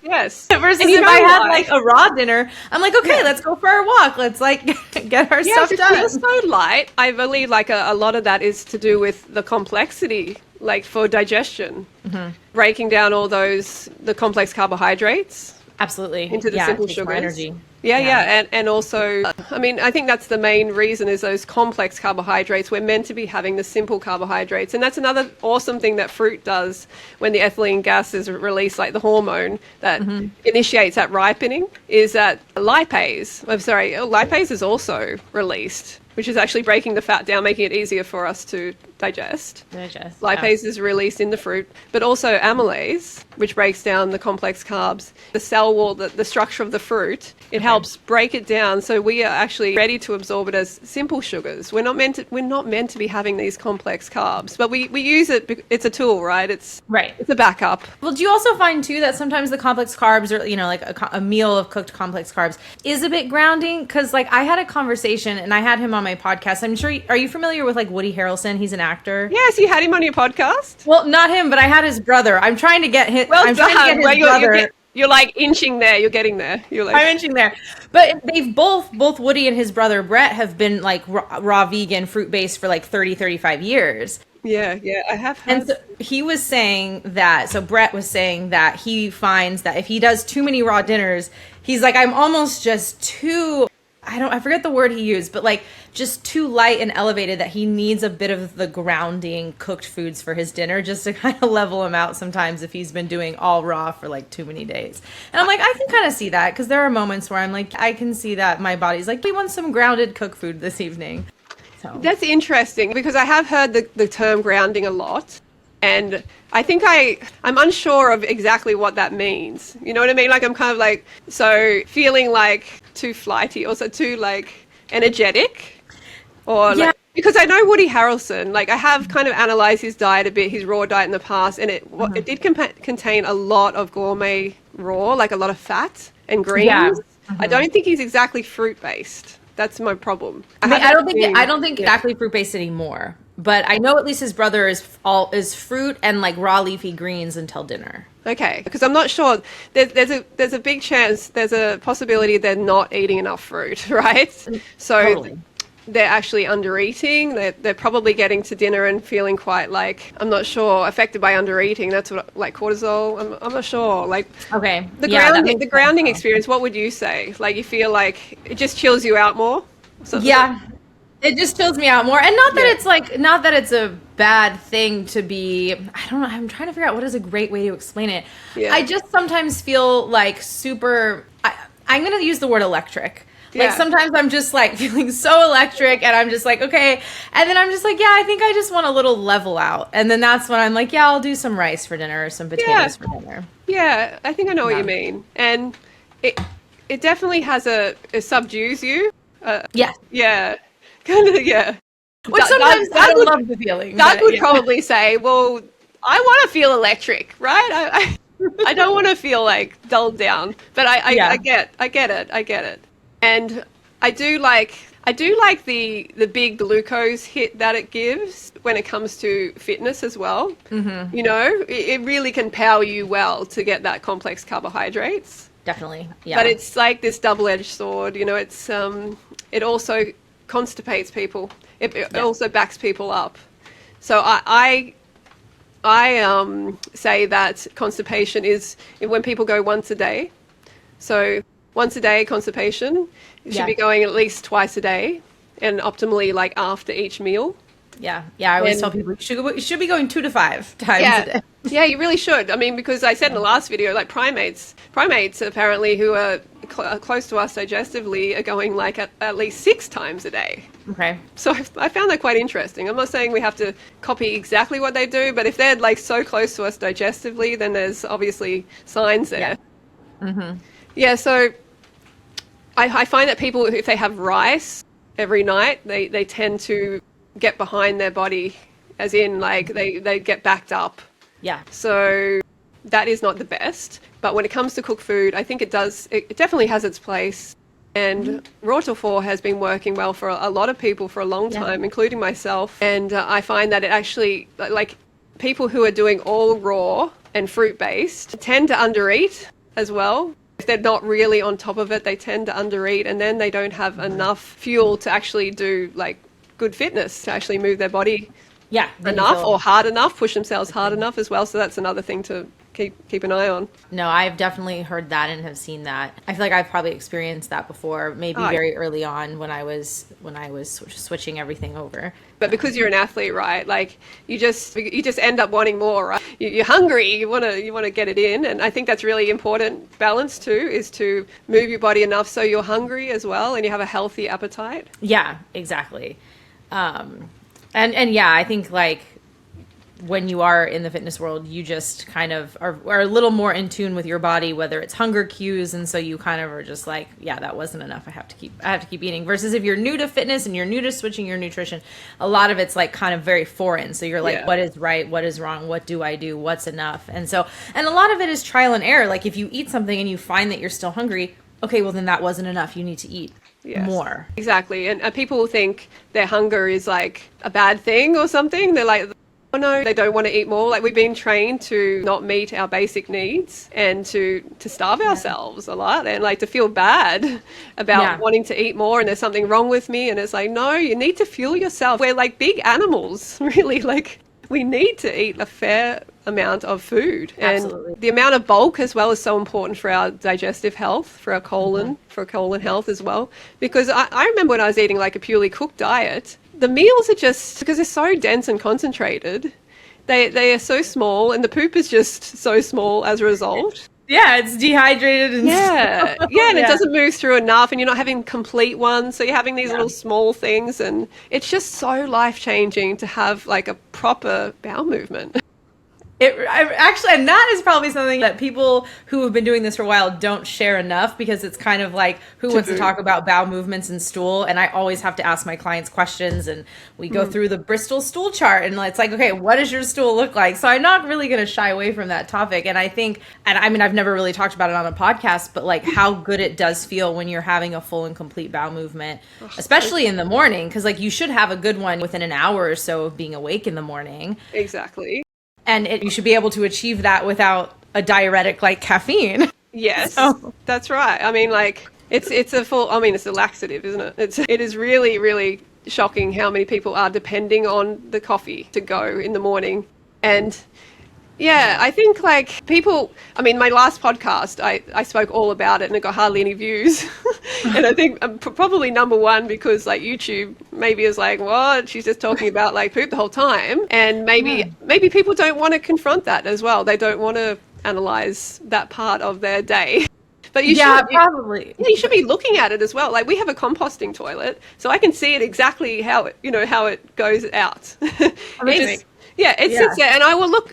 Yes.
Versus if I had like a raw dinner, I'm like, okay, let's go for our walk. Let's like get our stuff done.
It feels so light. I believe like a lot of that is to do with the complexity, like for digestion, breaking down all the complex carbohydrates.
Absolutely.
Into the simple
it takes
sugars.
more energy.
And also, I mean, I think that's the main reason is those complex carbohydrates. We're meant to be having the simple carbohydrates. And that's another awesome thing that fruit does when the ethylene gas is released, like the hormone that initiates that ripening, is that lipase is also released, which is actually breaking the fat down, making it easier for us to digest. Lipase is released in the fruit, but also amylase, which breaks down the complex carbs. The cell wall, the structure of the fruit, it helps break it down, so we are actually ready to absorb it as simple sugars. We're not meant to be having these complex carbs, but we use it. It's a tool, right? It's a backup.
Well, do you also find too that sometimes the complex carbs, or like a meal of cooked complex carbs, is a bit grounding? Because like I had a conversation and I had him on my podcast. I'm sure. Are you familiar with like Woody Harrelson? He's an actor.
Yes, you had him on your podcast.
Well, not him, but I had his brother. I'm trying to get his.
Well
I'm
done.
trying to get his brother.
You're like inching there. You're getting there.
I'm inching there. But they've both Woody and his brother Brett have been like raw vegan, fruit based for like 35 years.
Yeah, I have heard.
And so he was saying that, so Brett was saying that he finds that if he does too many raw dinners, he's like, I'm almost just too, I forget the word he used, but like just too light and elevated, that he needs a bit of the grounding cooked foods for his dinner just to kind of level him out sometimes if he's been doing all raw for like too many days. And I'm like, I can kind of see that, because there are moments where I'm like, I can see that my body's like, we want some grounded cooked food this evening. So.
That's interesting, because I have heard the term grounding a lot, and I think I'm unsure of exactly what that means. You know what I mean? Like I'm kind of like, so feeling like too flighty or so too like energetic, or like, because I know Woody Harrelson, like I have kind of analyzed his diet a bit, his raw diet in the past, and it did contain a lot of gourmet raw, like a lot of fat and greens. Yeah. I don't think he's exactly fruit based. That's my problem.
I don't think exactly fruit based anymore. But I know at least his brother is fruit and like raw leafy greens until dinner.
Okay, because I'm not sure. There's a big chance, there's a possibility they're not eating enough fruit, right? So totally. They're actually under eating. They're probably getting to dinner and feeling quite like, I'm not sure, affected by under eating. That's what, like cortisol. I'm not sure. Like,
okay,
the grounding experience. What would you say? Like you feel like it just chills you out more?
It just chills me out more. And not that it's a bad thing to be, I don't know, I'm trying to figure out what is a great way to explain it. Yeah. I just sometimes feel like super, I'm going to use the word electric. Yeah. Like sometimes I'm just like feeling so electric and I'm just like, okay. And then I'm just like, I think I just want a little level out. And then that's when I'm like, I'll do some rice for dinner or some potatoes for dinner.
Yeah, I think I know what you mean. And it definitely has it subdues you. Yeah. Kind of, yeah.
Which sometimes I love the feeling.
Doug would probably say, well, I want to feel electric, right? I don't want to feel like dulled down. But I get it. And I do like the big glucose hit that it gives when it comes to fitness as well. Mm-hmm. You know, it really can power you well to get that complex carbohydrates.
Definitely, yeah.
But it's like this double-edged sword. You know, it's it also constipates people. It also backs people up. So I say that constipation is when people go once a day. So once a day constipation, you should be going at least twice a day, and optimally like after each meal.
Yeah. I always tell people you should be going 2 to 5 times a day.
Yeah, you really should. I mean, because I said in the last video, like primates apparently who are close to us digestively are going like at least 6 times a day.
Okay.
So I found that quite interesting. I'm not saying we have to copy exactly what they do, but if they're like so close to us digestively, then there's obviously signs there. Yeah, so I find that people, if they have rice every night, they tend to get behind their body, as in like they get backed up.
Yeah.
So that is not the best. But when it comes to cooked food, I think it definitely has its place. And frugivore has been working well for a lot of people for a long time, including myself. And I find that it actually, like people who are doing all raw and fruit-based tend to undereat as well. If they're not really on top of it, they tend to undereat, and then they don't have enough fuel to actually do like good fitness, to actually move their body enough or hard enough, push themselves hard enough as well. So that's another thing to keep an eye on.
No, I've definitely heard that and have seen that. I feel like I've probably experienced that before, maybe very early on when I was switching everything over.
But because you're an athlete, right? Like you just end up wanting more, right? You're hungry, you want to get it in, and I think that's really important. Balance too is to move your body enough so you're hungry as well, and you have a healthy appetite.
Yeah, exactly. And yeah, I think like when you are in the fitness world, you just kind of are a little more in tune with your body, whether it's hunger cues, and so you kind of are just like, yeah, that wasn't enough. I have to keep eating. Versus if you're new to fitness and you're new to switching your nutrition, a lot of it's like kind of very foreign. So you're like, what is right? What is wrong? What do I do? What's enough? And a lot of it is trial and error. Like if you eat something and you find that you're still hungry, okay, well then that wasn't enough. You need to eat more. Exactly.
And people think their hunger is like a bad thing or something. They're like, oh no, they don't want to eat more. Like we've been trained to not meet our basic needs and to starve ourselves a lot, and like to feel bad about wanting to eat more and there's something wrong with me. And it's like, no, you need to fuel yourself. We're like big animals, really. Like we need to eat a fair amount of food.
Absolutely.
And the amount of bulk as well is so important for our digestive health, for our colon, for colon health as well. Because I remember when I was eating like a purely cooked diet, the meals are just, because they're so dense and concentrated, they are so small, and the poop is just so small as a result.
Yeah, it's dehydrated. And
and it doesn't move through enough, and you're not having complete ones, so you're having these little small things, and it's just so life-changing to have like a proper bowel movement.
Actually, and that is probably something that people who have been doing this for a while don't share enough, because it's kind of like, who wants to talk about bowel movements and stool? And I always have to ask my clients questions, and we go through the Bristol stool chart, and it's like, okay, what does your stool look like? So I'm not really going to shy away from that topic. And I think, and I mean, I've never really talked about it on a podcast, but like how good it does feel when you're having a full and complete bowel movement, especially in the morning, because like you should have a good one within an hour or so of being awake in the morning.
Exactly.
And you should be able to achieve that without a diuretic like caffeine.
Yes, that's right. I mean, like it's a laxative, isn't it? It is really, really shocking how many people are depending on the coffee to go in the morning. And yeah, I think like people, I mean, my last podcast, I spoke all about it and it got hardly any views. And I think I'm probably number one because like YouTube maybe is like, what? She's just talking about like poop the whole time. And maybe people don't want to confront that as well. They don't want to analyze that part of their day. But you should
probably.
You should be looking at it as well. Like we have a composting toilet, so I can see it exactly how it goes out.
Amazing.
It sits there, and I will look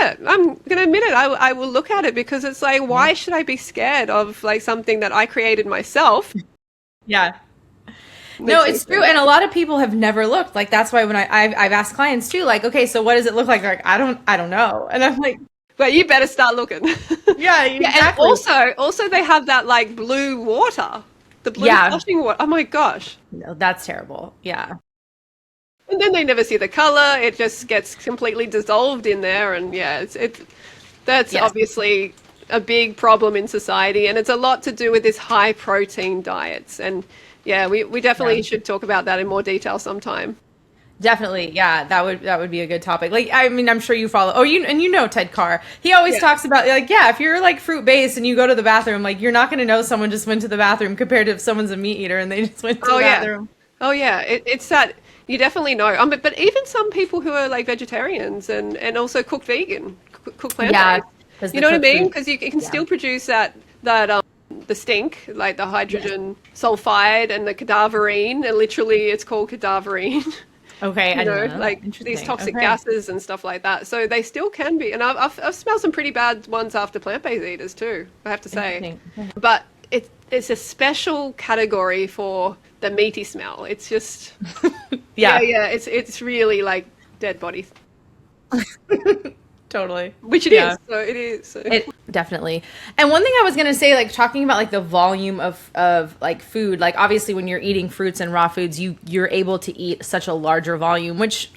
at it. I'm going to admit it. I will look at it because it's like, why should I be scared of like something that I created myself?
Yeah. No, it's true. And a lot of people have never looked. Like that's why when I've asked clients too, like, okay, so what does it look like? They're like, I don't know. And I'm like,
well, you better start looking.
Yeah, exactly.
And also they have that like blue water, the blue flushing water. Oh my gosh.
No, that's terrible. Yeah.
And then they never see the color. It just gets completely dissolved in there. And that's obviously a big problem in society. And it's a lot to do with this high protein diets. And Yeah, we definitely
Yeah.
should talk about that in more detail sometime.
Definitely, yeah, that would be a good topic. Like, I mean, I'm sure you follow. Oh, you know Ted Carr. He always
Yeah.
talks about like, yeah, if you're like fruit based and you go to the bathroom, like you're not going to know someone just went to the bathroom compared to if someone's a meat eater and they just went to
Oh
the
yeah.
bathroom.
Oh yeah. It's that you definitely know. But even some people who are like vegetarians and also cook vegan, cook plant
Yeah,
based.
because
You
the
know what I
cooked
mean?
food.
Because you can
Yeah.
still produce that the stink, like the
Yes.
hydrogen sulfide and the cadaverine, and literally it's called cadaverine.
Okay, I
You
didn't
know,
know that.
like these
Interesting.
toxic
Okay.
gases and stuff like that. So they still can be, and I've smelled some pretty bad ones after plant-based eaters too, I have to say.
Interesting. Okay.
But it's a special category for the meaty smell. It's just, yeah,
Yeah,
yeah, it's really like dead bodies,
totally.
which it
Yeah.
is. So it is. So.
It definitely. And one thing I was gonna say, like talking about like the volume of like food, like obviously when you're eating fruits and raw foods, you're able to eat such a larger volume, which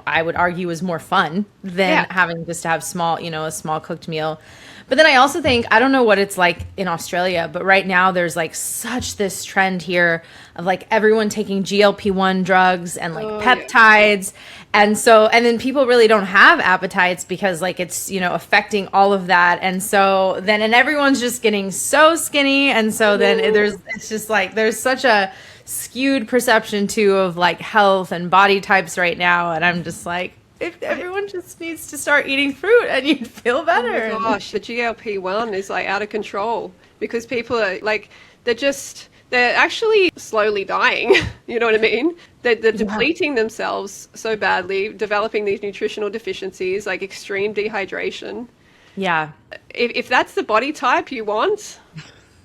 I would argue is more fun than
Yeah.
having just to have small, a small cooked meal. But then I also think I don't know what it's like in Australia, but right now there's like such this trend here of like everyone taking GLP-1 drugs and like
Oh yeah.
peptides. And then people really don't have appetites because like it's, affecting all of that. And everyone's just getting so skinny. And so then it's just like, there's such a skewed perception too of like health and body types right now. And I'm just like, if everyone just needs to start eating fruit and you'd feel better.
Oh my gosh, the GLP-1 is like out of control because people are like, they're actually slowly dying. You know what I mean? They're depleting themselves so badly, developing these nutritional deficiencies, like extreme dehydration.
Yeah.
If that's the body type you want,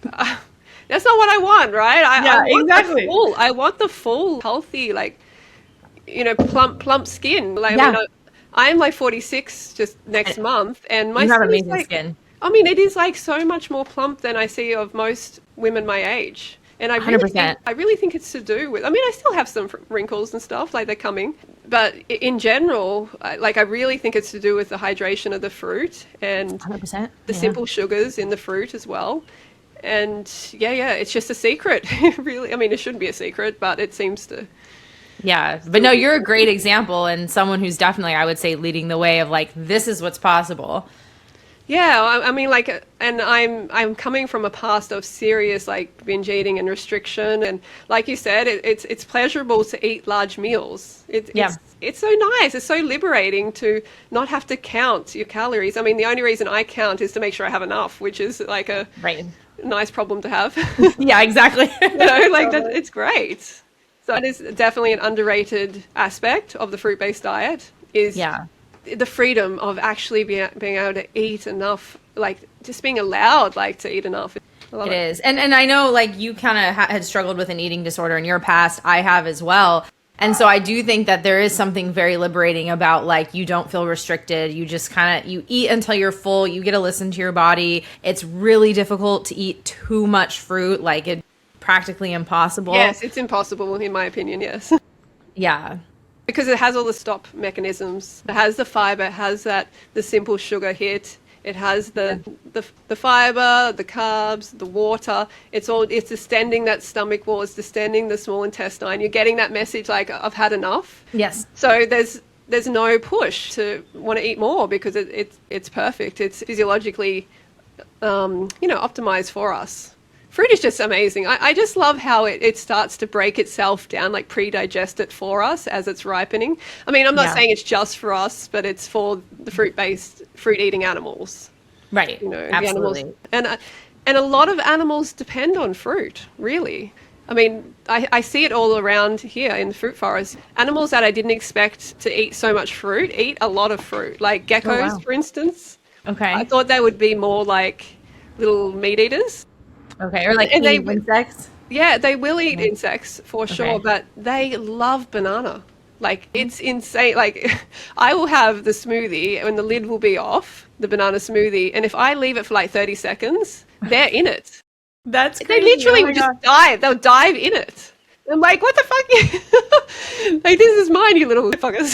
that's not what I want, right?
Yeah,
I want
exactly.
I want the full, healthy, like, plump skin. Like,
Yeah.
I'm like 46 just next month, and my
You have
skin is
amazing
like,
skin.
I mean, it is like so much more plump than I see of most women my age. And
100%.
I really think it's to do with, I mean, I still have some wrinkles and stuff, like they're coming. But in general, I really think it's to do with the hydration of the fruit and
100%.
the
Yeah.
simple sugars in the fruit as well. And yeah, it's just a secret, really. I mean, it shouldn't be a secret, but it seems to.
Yeah, but no, you're a great example and someone who's definitely, I would say, leading the way of like, this is what's possible.
Yeah, I mean, like, and I'm coming from a past of serious like binge eating and restriction, and like you said, it's pleasurable to eat large meals.
Yeah.
It's so nice. It's so liberating to not have to count your calories. I mean, the only reason I count is to make sure I have enough, which is like a
Right.
nice problem to have.
Yeah, exactly.
Like that, it's great. So that is definitely an underrated aspect of the fruit-based diet. Is
Yeah.
the freedom of actually being able to eat enough, like just being allowed like to eat enough. I love
It is. And I know like you kind of had struggled with an eating disorder in your past. I have as well. And so I do think that there is something very liberating about like you don't feel restricted. You just kind of you eat until you're full. You get to listen to your body. It's really difficult to eat too much fruit. Like it's practically impossible.
Yes, it's impossible in my opinion, yes.
Yeah.
Because it has all the stop mechanisms. It has the fiber, it has the simple sugar hit. It has the fiber, the carbs, the water. It's distending that stomach wall, it's distending the small intestine. You're getting that message like I've had enough.
Yes.
So there's no push to want to eat more because it's perfect. It's physiologically optimized for us. Fruit is just amazing. I just love how it starts to break itself down, like pre-digest it for us as it's ripening. I mean, I'm not
Yeah.
saying it's just for us, but it's for the fruit-eating animals.
Right.
The
Absolutely.
animals. And a lot of animals depend on fruit, really. I mean, I see it all around here in the fruit forest. Animals that I didn't expect to eat so much fruit eat a lot of fruit, like geckos,
wow.
for instance.
Okay.
I thought they would be more like little meat eaters.
Okay. Or like
And they-
eating insects.
Yeah, they will eat insects for sure,
Okay.
but they love banana. Like, it's insane. Like, I will have the smoothie and the lid will be off, the banana smoothie, and if I leave it for like 30 seconds, they're in it.
That's
They
crazy.
literally
Oh my
would just
God.
dive. They'll dive in it. I'm like, what the fuck? Like, this is mine, you little fuckers.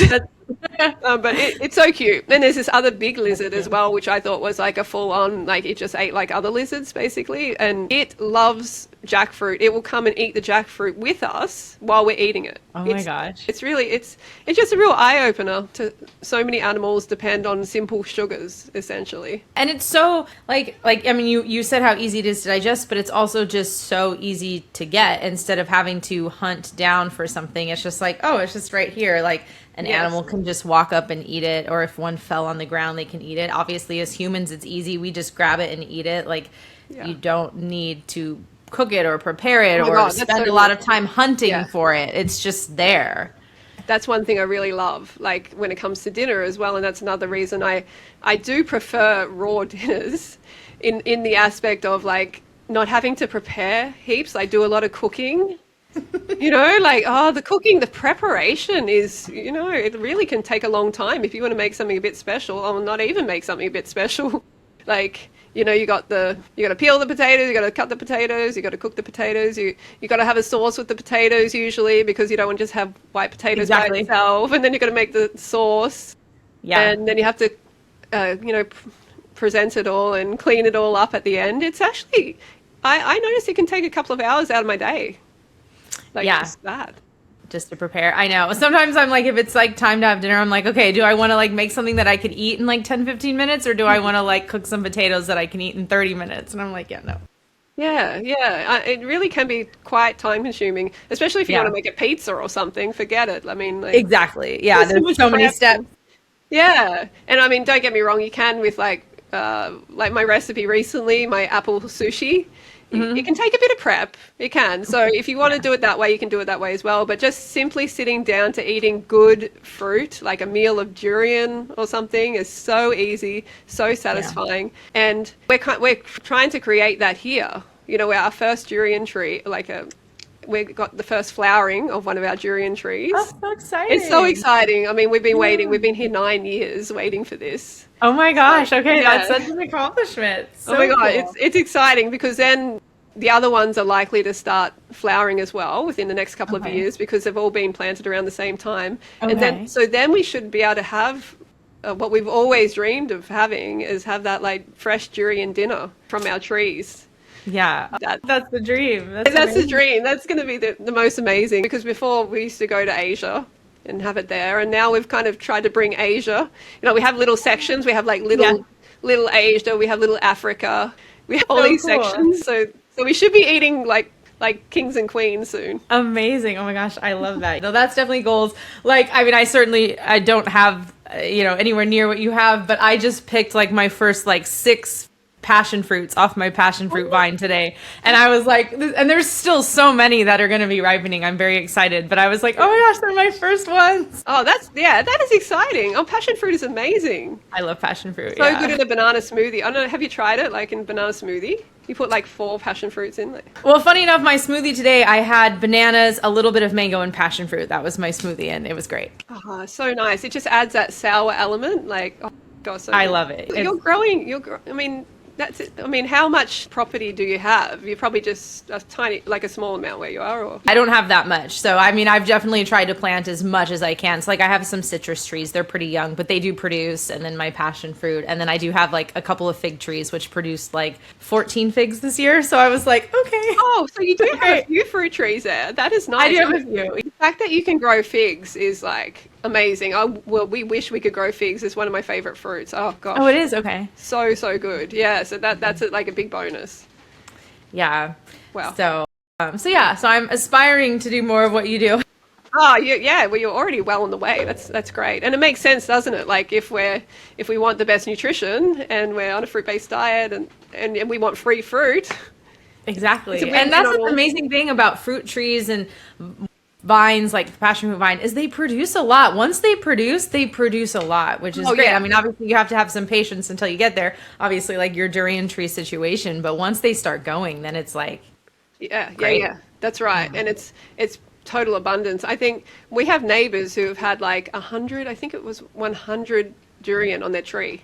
But it's so cute. Then there's this other big lizard as well, which I thought was like a full-on, like it just ate like other lizards basically, and it loves jackfruit, it will come and eat the jackfruit with us while we're eating it.
Oh my gosh.
It's really, it's just a real eye opener to so many animals depend on simple sugars, essentially.
And it's so I mean, you said how easy it is to digest, but it's also just so easy to get instead of having to hunt down for something. It's just like, oh, it's just right here. Like an animal can just walk up and eat it, or if one fell on the ground, they can eat it. Obviously, as humans, it's easy. We just grab it and eat it. Like you don't need to cook it or prepare it or spend a lot of time hunting for it. It's just there.
That's one thing I really love, like when it comes to dinner as well. And that's another reason I do prefer raw dinners in the aspect of like not having to prepare heaps. I do a lot of cooking, like, the preparation is, it really can take a long time if you want to make something a bit special, or not even make something a bit special. Like, you got to peel the potatoes, you got to cut the potatoes, you got to cook the potatoes, you got to have a sauce with the potatoes usually, because you don't want to just have white potatoes by itself, and then you got to make the sauce. Yeah. And then you have to, present it all and clean it all up at the end. It's actually, I noticed it can take a couple of hours out of my day. Like just that. Just
to prepare. I know. Sometimes I'm like, if it's like time to have dinner, I'm like, okay, do I want to like make something that I could eat in like 10, 15 minutes? Or do I want to like cook some potatoes that I can eat in 30 minutes? And I'm like, no.
Yeah. It really can be quite time consuming, especially if you want to make a pizza or something. Forget it. I mean, like,
exactly. Yeah. There's so many steps.
Yeah. And I mean, don't get me wrong. You can with like my recipe recently, my apple sushi. It can take a bit of prep. It can. So if you want to do it that way, you can do it that way as well. But just simply sitting down to eating good fruit, like a meal of durian or something, is so easy, so satisfying. Yeah. And we're trying to create that here. Our first durian tree, we got the first flowering of one of our durian trees.
Oh, so exciting.
It's so exciting. I mean, we've been waiting. We've been here 9 years waiting for this.
Oh my gosh. Okay. That's such an accomplishment. So
oh my God. Cool. It's exciting, because then the other ones are likely to start flowering as well within the next couple of years, because they've all been planted around the same time. Okay. And then we should be able to have what we've always dreamed of having, is have that like fresh durian dinner from our trees.
Yeah, that's the dream.
That's the dream. That's going to be the most amazing, because before we used to go to Asia and have it there, and now we've kind of tried to bring Asia. We have little sections. We have like little Asia. We have little Africa. We have all these sections. So we should be eating like kings and queens soon.
Amazing. Oh my gosh, I love that. No, that's definitely goals. Like, I mean, I don't have anywhere near what you have, but I just picked like my first like 6 passion fruits off my passion fruit vine today, and I was like, and there's still so many that are going to be ripening. I'm very excited, but I was like, oh my gosh, they're my first ones.
Oh, that is exciting. Oh, passion fruit is amazing.
I love passion fruit.
So good in a banana smoothie. I don't know, have you tried it, like in banana smoothie? You put like 4 passion fruits in there.
Well, funny enough, my smoothie today, I had bananas, a little bit of mango, and passion fruit. That was my smoothie, and it was great.
Oh, so nice. It just adds that sour element. Like, oh God, so
I
good.
love it.
I mean, that's it. I mean, how much property do you have? You're probably just a tiny, like a small amount where you are, or?
I don't have that much. So, I mean, I've definitely tried to plant as much as I can. So, like, I have some citrus trees. They're pretty young, but they do produce. And then my passion fruit. And then I do have, like, a couple of fig trees, which produced, like, 14 figs this year. So, I was like, okay.
Oh, so you do have a few fruit trees there. That is nice.
I do have a few.
The fact that you can grow figs is, like, amazing. We wish we could grow figs. It's one of my favorite fruits. Oh gosh.
Oh, it is? Okay.
So good. Yeah. So that's like a big bonus.
Yeah.
Wow.
So I'm aspiring to do more of what you do.
Oh, yeah. Well, you're already well on the way. That's great, and it makes sense, doesn't it? Like if we want the best nutrition and we're on a fruit-based diet and we want free fruit.
Exactly. And that's the amazing thing about fruit trees and vines, like the passion fruit vine, is they produce a lot. Once they produce a lot, which is great. Yeah. I mean, obviously you have to have some patience until you get there. Obviously, like your durian tree situation, but once they start going, then it's like
yeah. That's right. And it's total abundance. I think we have neighbors who have had like 100, I think it was 100 durian on their tree.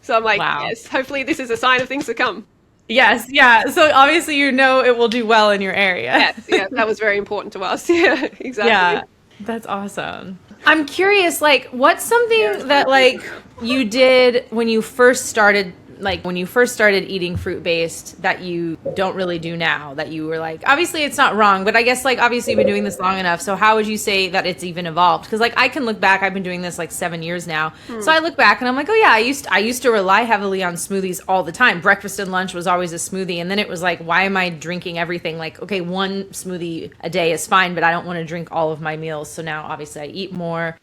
So I'm like, wow. Yes, hopefully this is a sign of things to come.
Yes, yeah. So obviously it will do well in your area.
Yes, yeah, that was very important to us. Yeah, exactly.
Yeah, that's awesome. I'm curious, like, what's something that, like, you did when you first started like when you first started eating fruit based that you don't really do now, that you were like, obviously it's not wrong, but I guess like obviously you've been doing this long enough. So how would you say that it's even evolved? Because like I can look back, I've been doing this like 7 years now. So I look back and I'm like, oh yeah, I used to rely heavily on smoothies all the time. Breakfast and lunch was always a smoothie. And then it was like, why am I drinking everything? Like, okay, one smoothie a day is fine, but I don't want to drink all of my meals. So now obviously I eat more.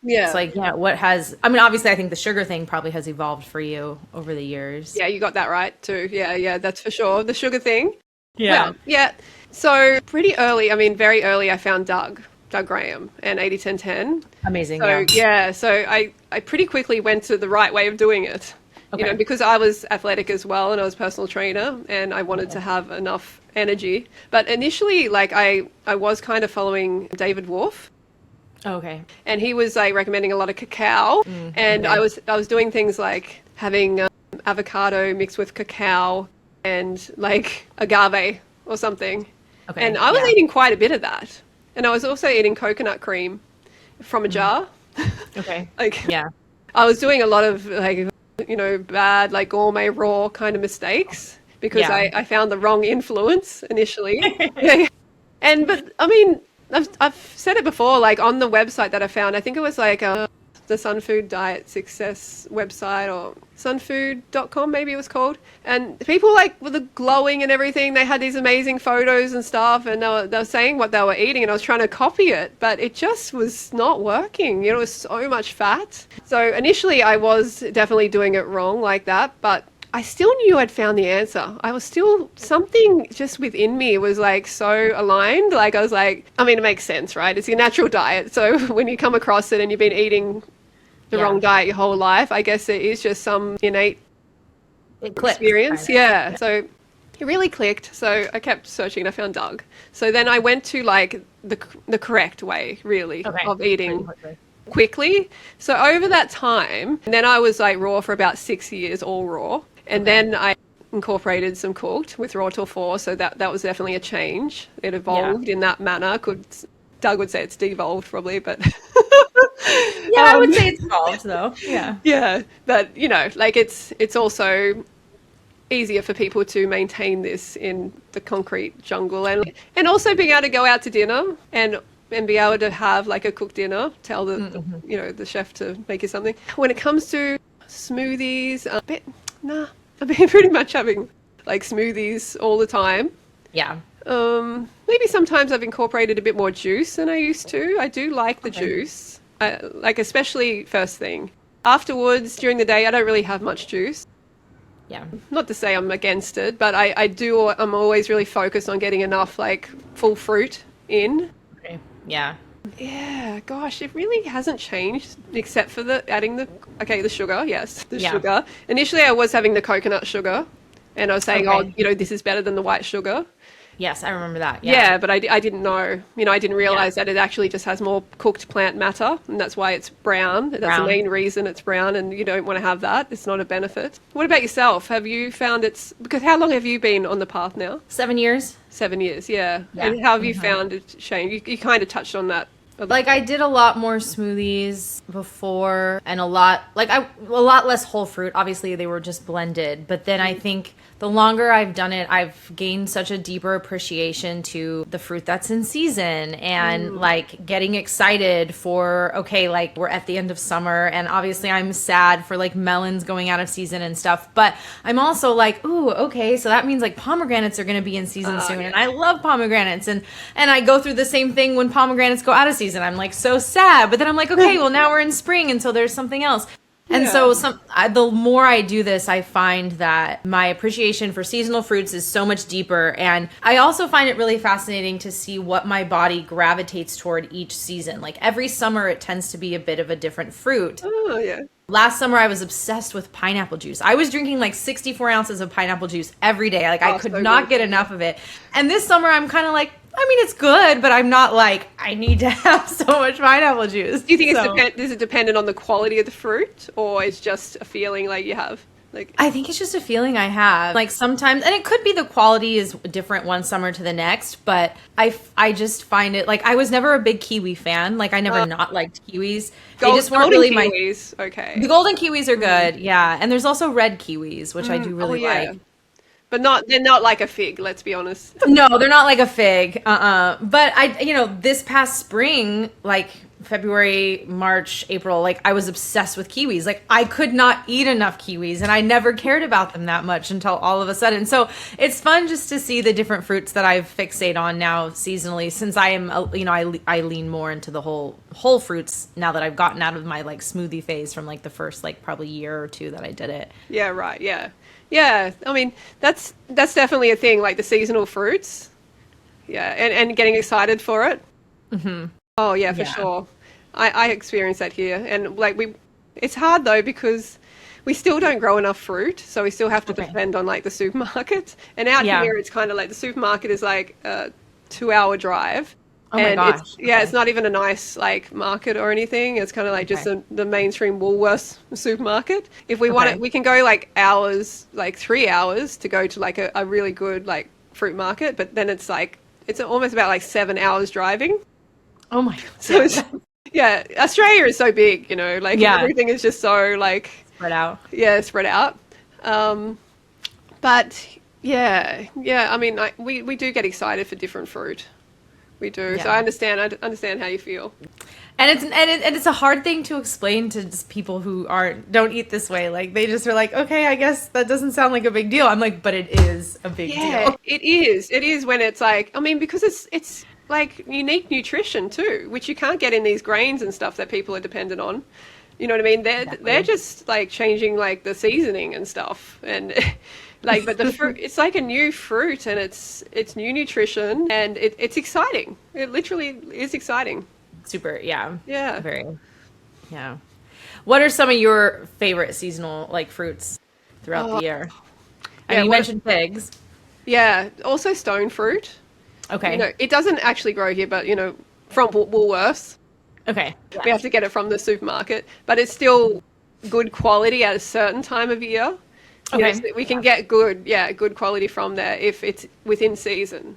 Yeah.
It's like, yeah, what has, I mean, obviously I think the sugar thing probably has evolved for you over the years.
Yeah, you got that right too. Yeah, that's for sure. The sugar thing.
Yeah.
Well, yeah. So pretty early, I mean, very early, I found Doug Graham and 80-10-10.
Amazing.
So yeah, so I pretty quickly went to the right way of doing it.
Okay.
You know, because I was athletic as well and I was a personal trainer and I wanted to have enough energy. But initially, like I was kind of following David Wolf.
Okay.
And he was like recommending a lot of cacao, and
okay.
I was doing things like having avocado mixed with cacao and like agave or something.
Okay.
And I was eating quite a bit of that, and I was also eating coconut cream from a jar.
Okay.
Like,
Yeah.
I was doing a lot of like, you know, bad like gourmet raw kind of mistakes because
Yeah.
I found the wrong influence initially. Yeah. But I mean, I've said it before, like on the website that I found, I think it was like the Sunfood Diet Success website or sunfood.com maybe it was called. And people like were glowing and everything. They had these amazing photos and stuff and they were saying what they were eating and I was trying to copy it, but it just was not working. You know, it was so much fat. So initially I was definitely doing it wrong like that, but I still knew I'd found the answer. I was still, something just within me was like so aligned. Like I was like, I mean, it makes sense, right? It's your natural diet. So when you come across it and you've been eating the wrong diet your whole life, I guess it is just some innate experience. Yeah. So it really clicked. So I kept searching and I found Doug. So then I went to like the correct way, really, of eating quickly. So over that time, and then I was like raw for about 6 years, all raw. And then I incorporated some cooked with raw till 4. So that was definitely a change. It evolved in that manner. Doug would say it's devolved probably, but
Yeah, I would say it's evolved though. Yeah.
yeah. But you know, like it's also easier for people to maintain this in the concrete jungle and also being able to go out to dinner and be able to have like a cooked dinner, tell the you know, the chef to make you something. When it comes to smoothies, I've been pretty much having like smoothies all the time.
Yeah.
Maybe sometimes I've incorporated a bit more juice than I used to. I do like the juice, like especially first thing. Afterwards, during the day, I don't really have much juice.
Yeah.
Not to say I'm against it, but I'm always really focused on getting enough like full fruit in.
Okay. Yeah.
Yeah, gosh, it really hasn't changed except for adding the sugar. Yes, the
Yeah.
sugar. Initially, I was having the coconut sugar, and I was saying,
Okay.
oh, you know, this is better than the white sugar.
Yes, I remember that.
Yeah, but I didn't know. You know, I didn't realize that it actually just has more cooked plant matter, and that's why it's brown. That's the main reason it's brown, and you don't want to have that. It's not a benefit. What about yourself? Have you found because how long have you been on the path now?
7 years.
7 years, yeah.
Yeah.
And how have you found it, Shane? You kind of touched on that.
Like I did a lot more smoothies before and a lot less whole fruit. Obviously they were just blended, but then I think the longer I've done it, I've gained such a deeper appreciation to the fruit that's in season and like getting excited for, okay, like we're at the end of summer and obviously I'm sad for like melons going out of season and stuff, but I'm also like, ooh, okay, so that means like pomegranates are going to be in season soon. Yeah. And I love pomegranates and I go through the same thing when pomegranates go out of season. I'm like so sad, but then I'm like, okay, well now we're in spring and so there's something else. And so the more I do this, I find that my appreciation for seasonal fruits is so much deeper. And I also find it really fascinating to see what my body gravitates toward each season. Like every summer, it tends to be a bit of a different fruit.
Oh, yeah.
Last summer, I was obsessed with pineapple juice. I was drinking like 64 ounces of pineapple juice every day. Like I could not get enough of it. And this summer, I'm kind of like, I mean, it's good, but I'm not like, I need to have so much pineapple juice.
Do you think is it dependent on the quality of the fruit or it's just a feeling like you have? Like,
I think it's just a feeling I have. Like sometimes, and it could be the quality is different one summer to the next, but I just find it like I was never a big kiwi fan. Like I never not liked kiwis. They just weren't
golden
really
kiwis,
the
okay.
golden kiwis are good, yeah. And there's also red kiwis, which I do
Oh
really
yeah,
like.
but they're not like a fig. Let's be honest.
No, they're not like a fig. But this past spring, like February, March, April, like I was obsessed with kiwis. Like I could not eat enough kiwis and I never cared about them that much until all of a sudden. So it's fun just to see the different fruits that I've fixate on now seasonally since I am, I lean more into the whole fruits now that I've gotten out of my like smoothie phase from like the first like probably year or two that I did it.
Yeah, right. Yeah, yeah. I mean, that's definitely a thing. Like the seasonal fruits. Yeah, and getting excited for it. Oh yeah, for
Yeah.
sure. I experience that here, and like it's hard though because we still don't grow enough fruit, so we still have to
Okay.
depend on like the supermarket. And out
Yeah.
here, it's kind of like the supermarket is like a 2 hour drive,
Oh my
and
gosh.
it's not even a nice like market or anything. It's kind of like just
Okay.
the mainstream Woolworths supermarket. If we want
Okay.
it, we can go like hours, like 3 hours to go to like a really good like fruit market, but then it's almost about like 7 hours driving.
Oh my
So
God.
it's, yeah, Australia is so big, like
Yeah.
everything is just so like,
Spread out.
yeah, spread out. But yeah, I mean, we do get excited for different fruit. We do. So
Yeah.
I understand how you feel.
And it's a hard thing to explain to just people who don't eat this way. Like they just are like, okay, I guess that doesn't sound like a big deal. I'm like, but it is a big
Yeah,
deal.
it is. It is when it's like, I mean, because it's like unique nutrition too, which you can't get in these grains and stuff that people are dependent on. You know what I mean? They're just like changing like the seasoning and stuff, and like, but the fruit, it's like a new fruit, and it's new nutrition, and it's exciting. It literally is exciting.
Super, yeah.
Yeah.
Very, yeah. What are some of your favorite seasonal like fruits throughout the year? I
Yeah,
mean, you
what-
mentioned figs.
Yeah. Also stone fruit.
Okay.
It doesn't actually grow here, but from Woolworths.
Okay.
We have to get it from the supermarket, but it's still good quality at a certain time of year.
Okay.
So we can get good quality from there if it's within season.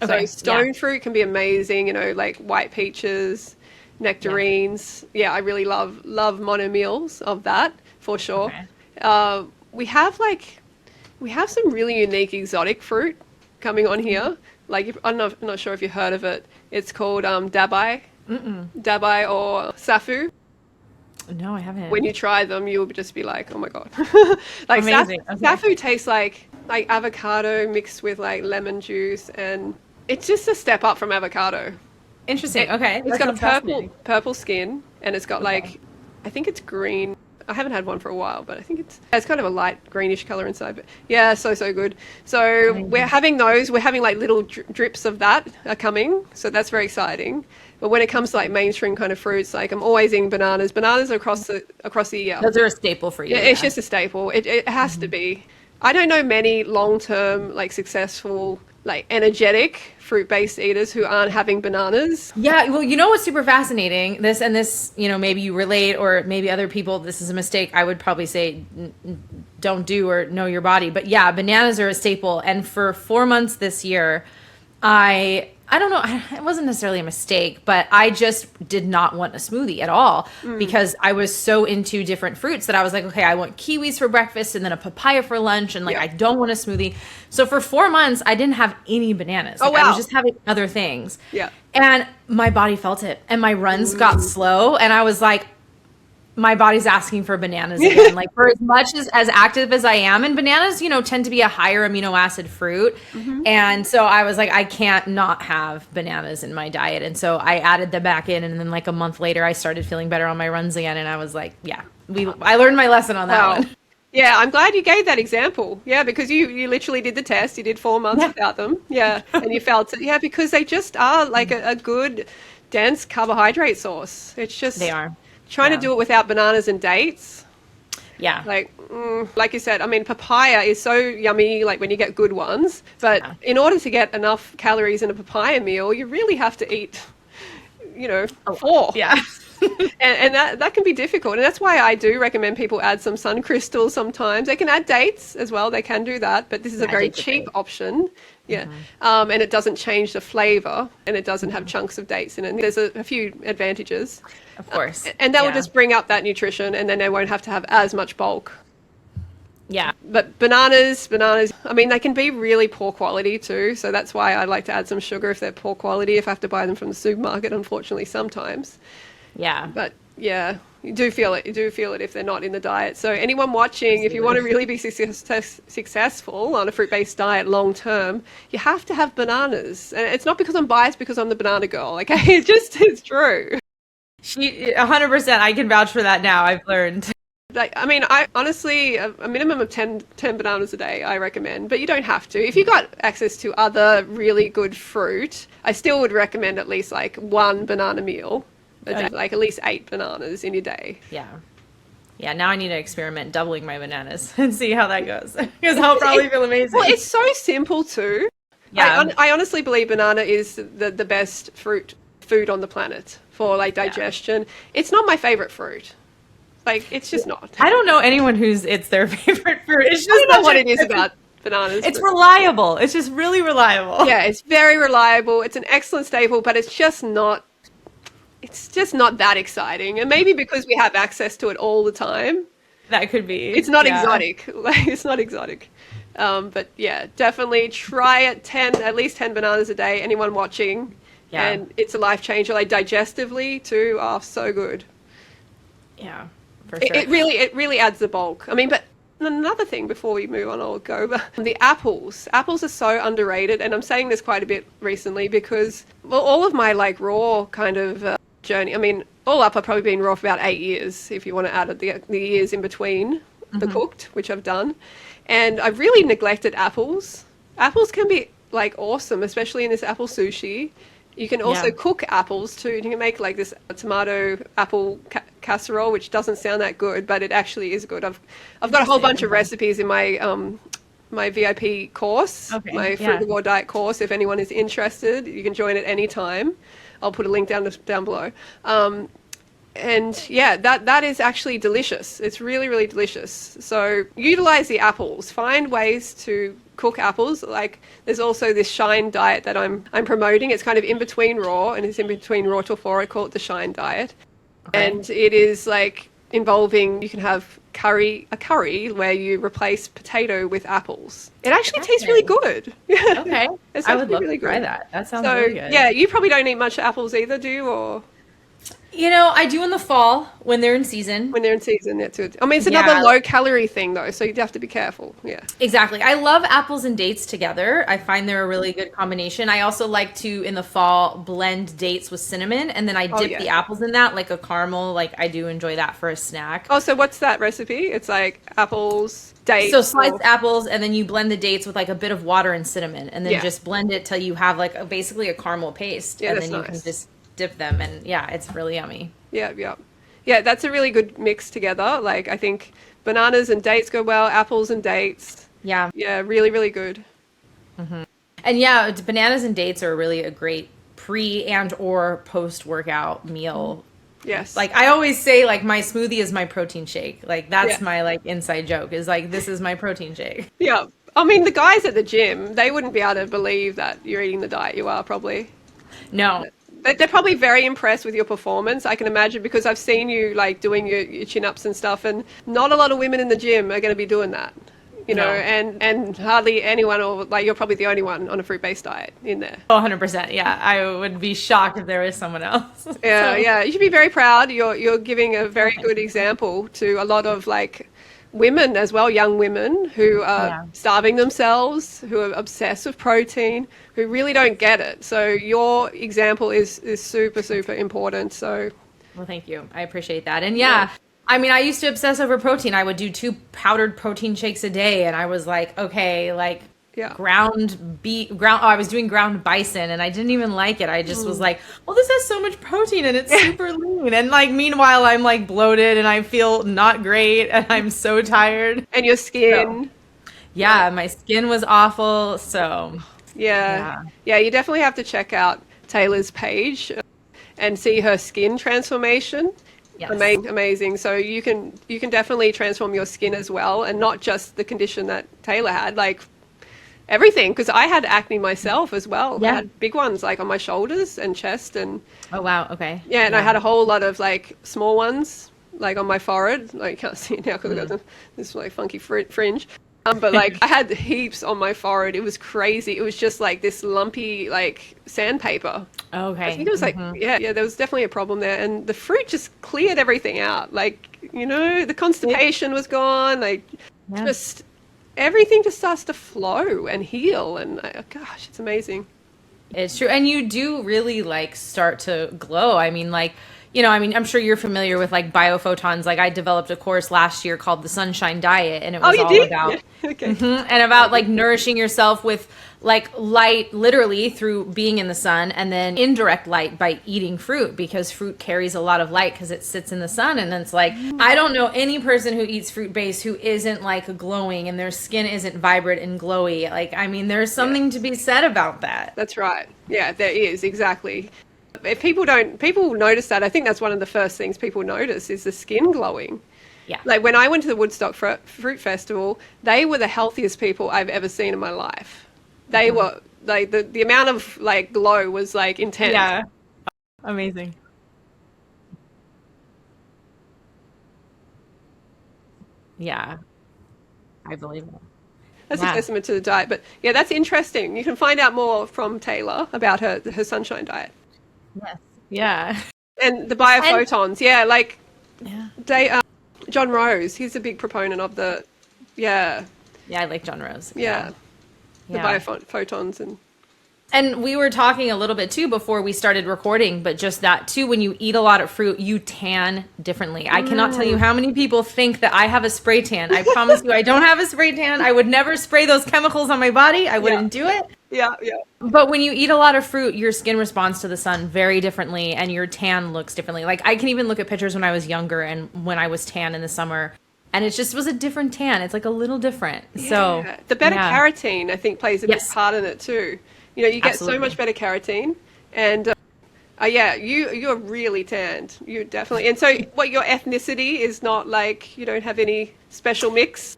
Okay,
So stone
yeah.
fruit can be amazing, like white peaches, nectarines. Yeah, I really love monomeals of that for sure.
Okay.
We have some really unique exotic fruit coming on here. Like I'm not sure if you heard of it. It's called dabai. Dabai or safu.
No, I haven't.
When you try them, you'll just be like, "Oh my god!" Like
Amazing. Okay.
safu tastes like avocado mixed with like lemon juice, and it's just a step up from avocado.
Interesting. Okay.
It's
That
got a
sounds fascinating.
purple skin, and it's got like, I think it's green. I haven't had one for a while, but I think it's kind of a light greenish color inside. But yeah, so good. So we're having those. We're having like little drips of that are coming. So that's very exciting. But when it comes to like mainstream kind of fruits, like I'm always eating bananas. Bananas across the year.
Those are a staple for you.
Yeah, it's just a staple. It has to be. I don't know many long-term, like successful, like energetic fruit-based eaters who aren't having bananas.
Yeah, well, you know what's super fascinating? This, maybe you relate, or maybe other people, this is a mistake I would probably say don't do or know your body. But yeah, bananas are a staple. And for 4 months this year, I don't know, it wasn't necessarily a mistake, but I just did not want a smoothie at all because I was so into different fruits that I was like, okay, I want kiwis for breakfast and then a papaya for lunch, and like
Yeah.
I don't want a smoothie. So for 4 months, I didn't have any bananas. Like, I
wow.
was just having other things.
Yeah.
And my body felt it, and my runs got slow, and I was like, my body's asking for bananas again. Like for as much as active as I am, and bananas, tend to be a higher amino acid fruit. And so I was like, I can't not have bananas in my diet. And so I added them back in, and then like a month later, I started feeling better on my runs again. And I was like, yeah, I learned my lesson on that
Wow.
one.
Yeah, I'm glad you gave that example. Yeah, because you literally did the test. You did 4 months
Yeah.
without them. Yeah, and you felt it. Yeah, because they just are like a good, dense carbohydrate source. It's just
They are.
trying
Yeah.
to do it without bananas and dates.
Yeah.
Like you said, I mean, papaya is so yummy, like when you get good ones. But in order to get enough calories in a papaya meal, you really have to eat, 4.
Yeah.
And that can be difficult. And that's why I do recommend people add some sun crystals sometimes. They can add dates as well. They can do that. But this is a
Yeah,
very
dates are
cheap
great.
option. Yeah. And it doesn't change the flavor and it doesn't have chunks of dates in it. And there's a few advantages.
Of course.
And that will
Yeah.
just bring up that nutrition and then they won't have to have as much bulk.
Yeah.
But bananas, I mean, they can be really poor quality too. So that's why I like to add some sugar if they're poor quality, if I have to buy them from the supermarket, unfortunately, sometimes.
Yeah.
But yeah, you do feel it. You do feel it if they're not in the diet. So anyone watching, if you want to really be successful on a fruit-based diet long term, you have to have bananas. And it's not because I'm biased, because I'm the banana girl. Okay, it's true.
She 100%. I can vouch for that now. I've learned.
Like, I mean, I honestly, a minimum of 10 bananas a day, I recommend, but you don't have to. If you got access to other really good fruit, I still would recommend at least like one banana meal a day, like at least 8 bananas in your day.
Yeah. Yeah, now I need to experiment doubling my bananas and see how that goes. Because I'll probably feel amazing.
Well, it's so simple too.
Yeah.
I honestly believe banana is the best food on the planet for like digestion. It's not my favorite fruit. Like, it's just not.
I don't know anyone it's their favorite fruit. It's just
I don't know what it is about bananas.
It's reliable. It's just really reliable.
Yeah, it's very reliable. It's an excellent staple, but it's just not that exciting. And maybe because we have access to it all the time,
That could be.
it's not
yeah.
exotic. Like, it's not exotic. But yeah, definitely try it. At least 10 bananas a day. Anyone watching,
Yeah.
and it's a life changer. Like digestively too. Oh, so good.
Yeah, for sure.
It really adds the bulk. I mean, but another thing before we move on, I'll go. The apples. Apples are so underrated, and I'm saying this quite a bit recently because, well, all of my like raw kind of journey. I mean, all up, I've probably been raw for about 8 years, if you want to add the years in between the cooked, which I've done. And I've really neglected apples. Apples can be like awesome, especially in this apple sushi. You can also cook apples too. You can make like this tomato apple casserole, which doesn't sound that good, but it actually is good. I've got a whole bunch of recipes in my my VIP course, my Frugivore diet course. If anyone is interested, you can join at any time. I'll put a link down below. And yeah, that is actually delicious. It's really, really delicious. So utilize the apples. Find ways to cook apples. Like there's also this shine diet that I'm promoting. It's kind of in between raw and it's in between raw till 4. I call it the shine diet. Okay. And it is like involving, you can have a curry where you replace potato with apples. It actually tastes really good.
Okay.
It's
I would love
really
to try
good.
that. That sounds really good.
Yeah, you probably don't eat much apples either, do you? Or
You know, I do in the fall when they're in season.
when they're in season, that's good. I mean, it's another low calorie thing though, so you'd have to be careful. Yeah.
Exactly. I love apples and dates together. I find they're a really good combination. I also like to, in the fall, blend dates with cinnamon, and then I dip the apples in that, like a caramel. Like, I do enjoy that for a snack.
Oh, so what's that recipe? It's like apples, dates.
So sliced apples, and then you blend the dates with like a bit of water and cinnamon, and then just blend it till you have like basically a caramel paste, and then you can just dip them, and yeah, it's really yummy.
Yeah, that's a really good mix together. Like, I think bananas and dates go well, apples and dates.
Yeah.
Yeah, really, really good.
And yeah, bananas and dates are really a great pre and or post workout meal.
Yes.
Like I always say, like my smoothie is my protein shake. Like that's my like inside joke is like, this is my protein shake.
Yeah. I mean, the guys at the gym, they wouldn't be able to believe that you're eating the diet you are, probably.
No.
They're probably very impressed with your performance, I can imagine, because I've seen you like doing your chin-ups and stuff, and not a lot of women in the gym are going to be doing that, you know, and hardly anyone, or like you're probably the only one on a fruit-based diet in there.
Oh, 100%. Yeah, I would be shocked if there was someone else.
Yeah, you should be very proud. You're giving a very good example to a lot of like women as well, young women who are starving themselves, who are obsessed with protein, who really don't get it. So your example is super, super important. So,
well, thank you. I appreciate that. And I mean, I used to obsess over protein. I would do 2 powdered protein shakes a day, and I was like, okay, like ground beef, I was doing ground bison, and I didn't even like it. I just was like, well, this has so much protein, and it's super lean. And like, meanwhile, I'm like bloated, and I feel not great, and I'm so tired.
And your skin.
So, my skin was awful. So
yeah, you definitely have to check out Taylor's page. and see her skin transformation.
Yes.
Amazing. So you can definitely transform your skin as well, and not just the condition that Taylor had, like everything. Because I had acne myself as well.
Yeah.
I had big ones like on my shoulders and chest, and
Oh, wow. Okay.
yeah, and I had a whole lot of like small ones like on my forehead. Like you can't see it now because I've got this like funky fringe. But like I had heaps on my forehead. It was crazy. It was just like this lumpy like sandpaper.
Okay.
I think it was like, yeah, there was definitely a problem there. And the fruit just cleared everything out. Like, the constipation was gone. Like, just everything just starts to flow and heal. And gosh, it's amazing.
It's true. And you do really like start to glow. I mean, like, I'm sure you're familiar with like biophotons. Like I developed a course last year called the Sunshine Diet, and it was all about and about like nourishing yourself with like light, literally through being in the sun, and then indirect light by eating fruit, because fruit carries a lot of light because it sits in the sun. And it's like, I don't know any person who eats fruit based who isn't like glowing and their skin isn't vibrant and glowy. Like, I mean, there's something to be said about that.
That's right. Yeah, there is, exactly. If people notice that, I think that's one of the first things people notice is the skin glowing.
Yeah.
Like when I went to the Woodstock Fruit Festival, they were the healthiest people I've ever seen in my life. They were like the amount of like glow was like intense.
Yeah. Amazing. Yeah. I believe it.
That's a testament to the diet. But yeah, that's interesting. You can find out more from Taylor about her sunshine diet.
Yes. Yeah.
And the biophotons. John Rose, he's a big proponent of the,
Yeah, I like John Rose.
the biophotons.
And we were talking a little bit too before we started recording, but just that too, when you eat a lot of fruit, you tan differently. I cannot tell you how many people think that I have a spray tan. I promise you, I don't have a spray tan. I would never spray those chemicals on my body. I wouldn't do it.
Yeah.
But when you eat a lot of fruit, your skin responds to the sun very differently, and your tan looks differently. Like I can even look at pictures when I was younger and when I was tan in the summer, and it just was a different tan. It's like a little different. Yeah. So
the beta carotene, I think, plays a big part in it too. You get
Absolutely.
so much beta carotene, and you're really tanned. You definitely. And so, what your ethnicity is not like you don't have any special mix.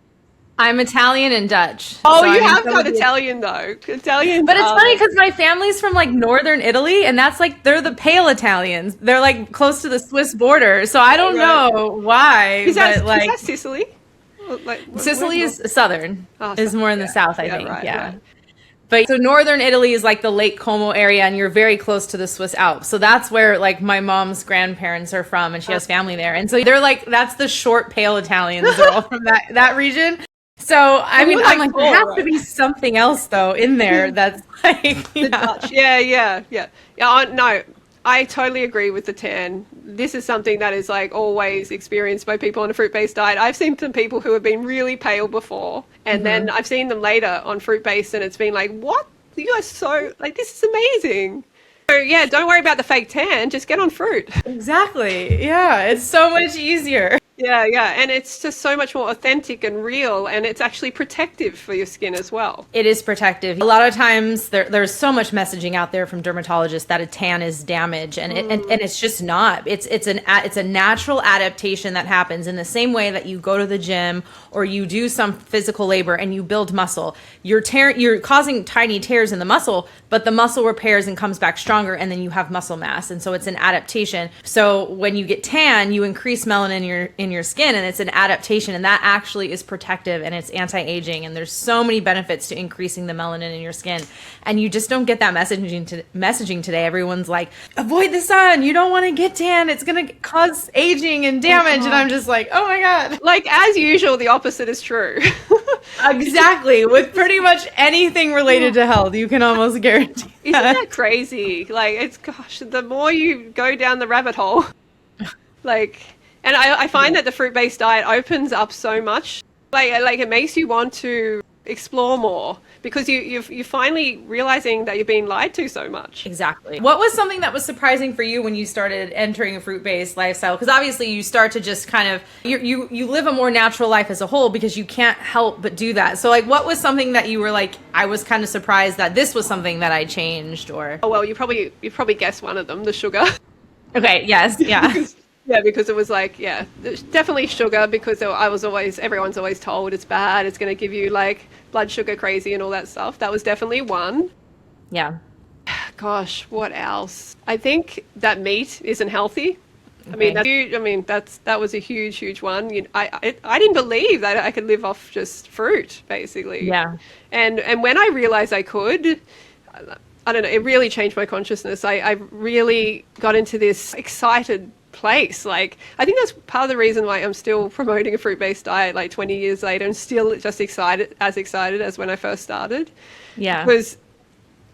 I'm Italian and Dutch.
Oh, so you have got Italian though. Italian.
But it's funny because my family's from like northern Italy, and that's like they're the pale Italians. They're like close to the Swiss border, so I don't know why.
Is that Sicily?
Sicily is southern. Is more in the south, I think.
Right.
But so northern Italy is like the Lake Como area, and you're very close to the Swiss Alps. So that's where like my mom's grandparents are from, and she has family there. And so they're like, that's the short, pale Italians. They're all from that region. So I mean, I'm like, there has to be something else though in there that's like,
Dutch. Yeah. No, I totally agree with the tan. This is something that is like always experienced by people on a fruit-based diet. I've seen some people who have been really pale before, and then I've seen them later on fruit-based, and it's been like, what? You guys so like, this is amazing. So yeah, don't worry about the fake tan. Just get on fruit.
Exactly. Yeah, it's so much easier.
Yeah. And it's just so much more authentic and real, and it's actually protective for your skin as well.
It is protective. A lot of times there's so much messaging out there from dermatologists that a tan is damage, and it's just not. It's a natural adaptation that happens in the same way that you go to the gym or you do some physical labor and you build muscle. You're causing tiny tears in the muscle, but the muscle repairs and comes back stronger, and then you have muscle mass. And so it's an adaptation. So when you get tan, you increase melanin in your skin, and it's an adaptation, and that actually is protective, and it's anti-aging, and there's so many benefits to increasing the melanin in your skin. And you just don't get that messaging today. Everyone's like, avoid the sun, you don't want to get tan, it's going to cause aging and damage. And I'm just like, oh my god.
Like, as usual, the opposite is true.
Exactly. With pretty much anything related to health, you can almost guarantee
Isn't that crazy? Like, the more you go down the rabbit hole, like, and I find that the fruit-based diet opens up so much. Like it makes you want to explore more, because you're finally realizing that you're being lied to so much.
Exactly. What was something that was surprising for you when you started entering a fruit-based lifestyle? Because obviously you start to just kind of, you live a more natural life as a whole, because you can't help but do that. So like, what was something that you were like, I was kind of surprised that this was something that I changed? Or
well, you probably guessed one of them, the sugar.
Okay. Yes. Yeah.
Yeah, because it was like, yeah, there's definitely sugar because everyone's always told it's bad, it's going to give you like blood sugar crazy and all that stuff. That was definitely one.
Yeah.
Gosh, what else? I think that meat isn't healthy. I mean,
Okay.
that's huge. I mean, that was a huge, huge one. I didn't believe that I could live off just fruit, basically.
Yeah.
And when I realized I could, I don't know, it really changed my consciousness. I really got into this excited place. Like, I think that's part of the reason why I'm still promoting a fruit-based diet like 20 years later and still just excited as when I first started.
Yeah.
Because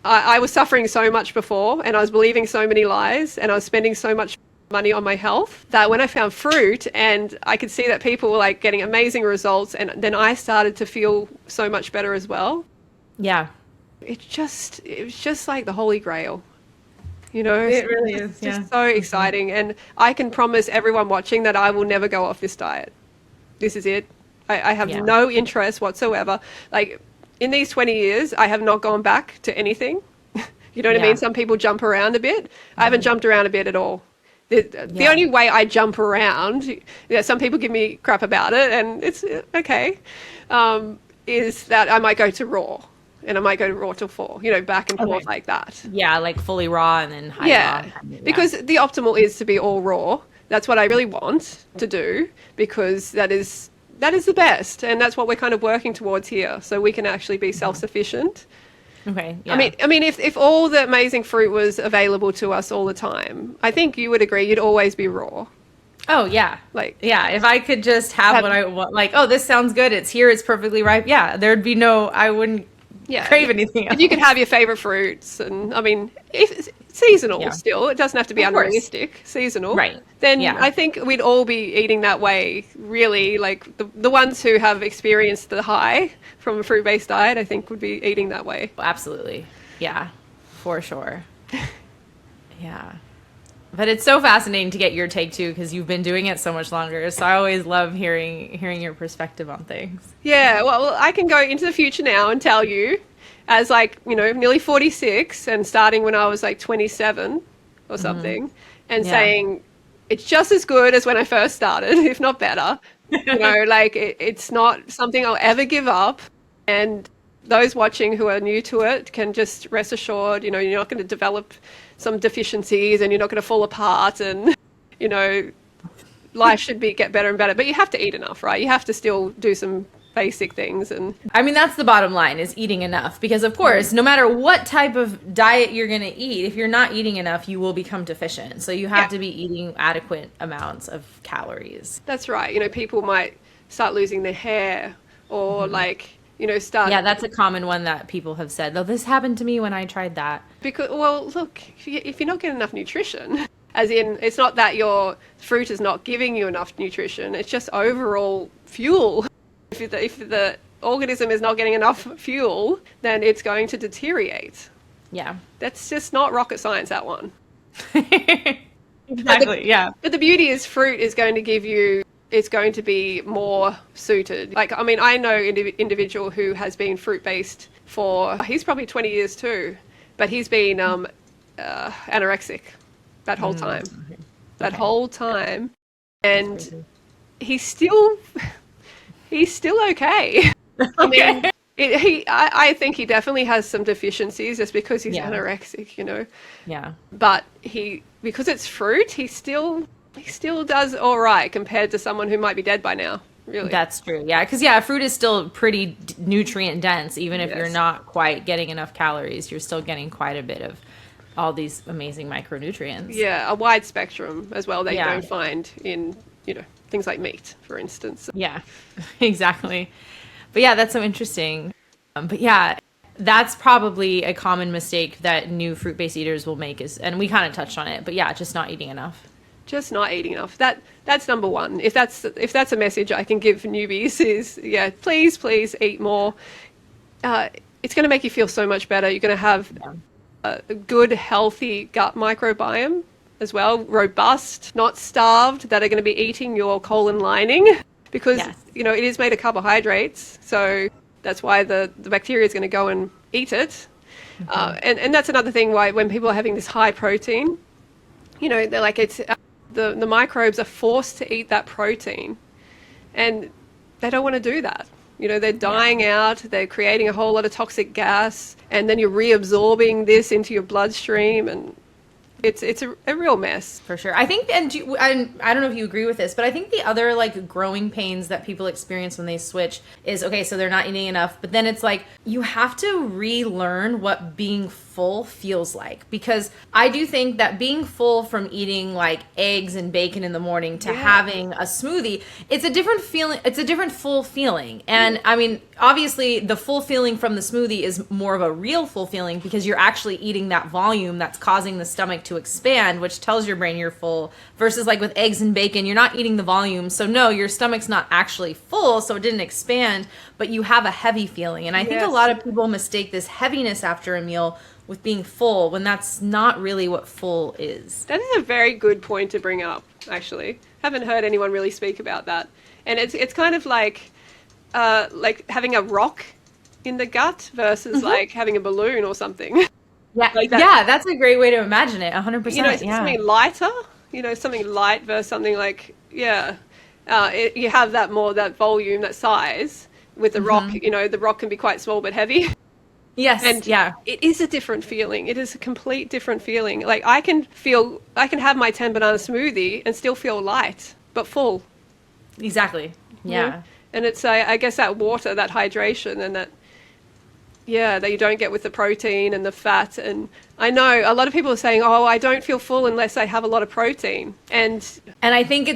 I was suffering so much before and I was believing so many lies and I was spending so much money on my health that when I found fruit and I could see that people were like getting amazing results and then I started to feel so much better as well.
Yeah.
It was just like the holy grail. You know,
It really
it's
is.
just
Yeah.
so exciting. And I can promise everyone watching that I will never go off this diet. This is it. I have
Yeah.
no interest whatsoever. Like in these 20 years, I have not gone back to anything. You know what I
Yeah.
mean? Some people jump around a bit. I haven't jumped around a bit at all. The
Yeah.
only way I jump around, yeah, some people give me crap about it, and it's okay, is that I might go to raw, and I might go to raw till 4, you know, back and forth
Okay.
like that.
Yeah. Like fully raw and then high
Yeah,
raw. Yeah.
because the optimal is to be all raw. That's what I really want to do because that is the best, and that's what we're kind of working towards here, so we can actually be self-sufficient.
Okay. Yeah.
I mean, if all the amazing fruit was available to us all the time, I think you would agree you'd always be raw.
Oh yeah.
Like,
Yeah, if I could just have what I want, like, oh, this sounds good. It's here. It's perfectly ripe. Yeah, there'd be no. I wouldn't
yeah,
crave anything
if
else.
you could have your favorite fruits, and I mean, if it's seasonal
Yeah.
still, it doesn't have to be
Of course.
unrealistic, seasonal.
Right.
Then
Yeah.
I think we'd all be eating that way, really. Like the ones who have experienced the high from a fruit-based diet, I think would be eating that way.
Absolutely. Yeah, for sure. Yeah. But it's so fascinating to get your take too, because you've been doing it so much longer. So I always love hearing your perspective on things.
Yeah, well, I can go into the future now and tell you, as like, you know, nearly 46 and starting when I was like 27 or something, and
Yeah.
saying it's just as good as when I first started, if not better. You know, like it's not something I'll ever give up. And those watching who are new to it can just rest assured, you know, you're not going to develop some deficiencies and you're not going to fall apart and, you know, life should get better and better. But you have to eat enough, right? You have to still do some basic things. And
I mean, that's the bottom line is eating enough. Because, of course, no matter what type of diet you're going to eat, if you're not eating enough, you will become deficient. So you have
Yeah.
to be eating adequate amounts of calories.
that's right. You know, people might start losing their hair or like, you know, start.
Yeah, that's a common one that people have said, though, this happened to me when I tried that.
Because, well, look, if you're not getting enough nutrition, as in, it's not that your fruit is not giving you enough nutrition, it's just overall fuel. If the organism is not getting enough fuel, then it's going to deteriorate.
Yeah.
That's just not rocket science, that one.
Exactly, yeah.
But the beauty is fruit is going to give you, it's going to be more suited. Like, I mean, I know an individual who has been fruit-based for, he's probably 20 years too, but he's been anorexic that whole time. That
Okay.
whole time. And
Crazy.
he's still, he's still okay. I mean, I think he definitely has some deficiencies just because he's
Yeah.
anorexic, you know.
Yeah.
But because it's fruit, he still does all right compared to someone who might be dead by now. Really,
That's true. Yeah, because yeah, fruit is still pretty nutrient dense. Even if you're
Yes.
not quite getting enough calories, you're still getting quite a bit of all these amazing micronutrients.
yeah, a wide spectrum as well that
Yeah.
you don't find in, you know, things like meat, for instance.
Yeah, exactly. But yeah, that's so interesting. But yeah, that's probably a common mistake that new fruit-based eaters will make is, and we kind of touched on it, but yeah, just not eating enough.
Just not eating enough. That's number one. If that's a message I can give newbies is, yeah, please eat more. It's going to make you feel so much better. You're going to have a good, healthy gut microbiome as well, robust, not starved, that are going to be eating your colon lining because,
Yes.
you know, it is made of carbohydrates. So that's why the bacteria is going to go and eat it. And that's another thing why when people are having this high protein, they're like it's the microbes are forced to eat that protein, and they don't want to do that. They're dying out, they're creating a whole lot of toxic gas, and then you're reabsorbing this into your bloodstream, and it's a real mess.
For sure. I think, and I don't know if you agree with this, but I think the other like growing pains that people experience when they switch is, okay, so they're not eating enough, but then it's like you have to relearn what being full feels like, because I do think that being full from eating like eggs and bacon in the morning to having a smoothie, it's a different feeling. It's a different full feeling. And I mean, obviously the full feeling from the smoothie is more of a real full feeling because you're actually eating that volume that's causing the stomach to expand, which tells your brain you're full, versus like with eggs and bacon, you're not eating the volume. So no, your stomach's not actually full, so it didn't expand, but you have a heavy feeling. And I think a lot of people mistake this heaviness after a meal with being full, when that's not really what full is.
That is a very good point to bring up, actually. Haven't heard anyone really speak about that. And it's kind of like having a rock in the gut versus like having a balloon or something.
Yeah,
like that.
Yeah, that's a great way to imagine it. 100%.
Something lighter. Something light versus something like you have that volume, that size. With the rock, the rock can be quite small but heavy.
Yes,
and it is a different feeling. It is a complete different feeling. Like I can have my 10 banana smoothie and still feel light but full.
Exactly. Yeah.
And it's I guess that water, that hydration, and that you don't get with the protein and the fat. And I know a lot of people are saying, "Oh, I don't feel full unless I have a lot of protein." And
I think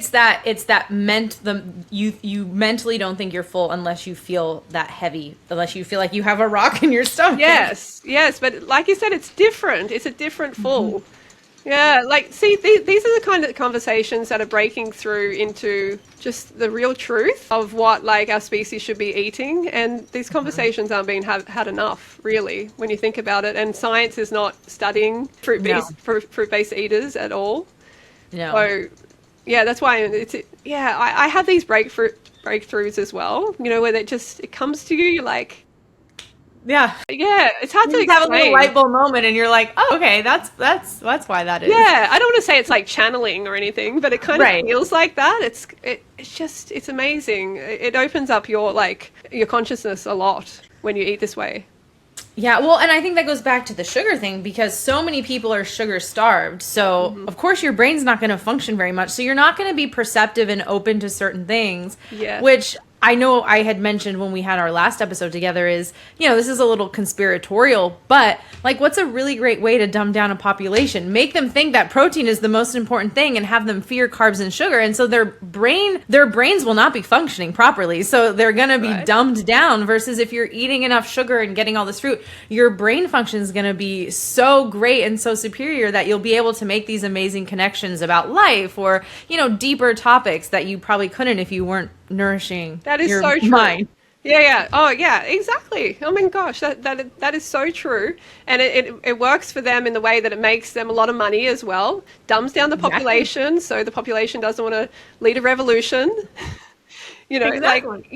you mentally don't think you're full unless you feel that heavy, unless you feel like you have a rock in your stomach.
Yes, but like you said, it's different. It's a different full. Yeah, like, see, these are the kind of conversations that are breaking through into just the real truth of what, like, our species should be eating. And these conversations aren't being had enough, really, when you think about it. And science is not studying fruit-based eaters at all.
No.
So, yeah, that's why I have these breakthroughs as well, where it comes to you, you're like,
yeah,
it's hard to explain.
Have a little light bulb moment, and you're like, "Oh, okay, that's why that is."
Yeah, I don't want to say it's like channeling or anything, but it kind of feels like that. It's amazing. It opens up your consciousness a lot when you eat this way.
Yeah, well, and I think that goes back to the sugar thing, because so many people are sugar starved. So, of course, your brain's not going to function very much. So you're not going to be perceptive and open to certain things, which I know I had mentioned when we had our last episode together is, this is a little conspiratorial, but like, what's a really great way to dumb down a population? Make them think that protein is the most important thing and have them fear carbs and sugar. And so their brains will not be functioning properly. So they're going to be dumbed down, versus if you're eating enough sugar and getting all this fruit, your brain function is going to be so great and so superior that you'll be able to make these amazing connections about life or, deeper topics that you probably couldn't if you weren't nourishing
that is
your
so true.
mind.
Yeah. Oh, yeah, exactly. Oh my gosh, that is so true. And it works for them in the way that it makes them a lot of money as well. Dumbs down the population, so the population doesn't want to lead a revolution.
Exactly.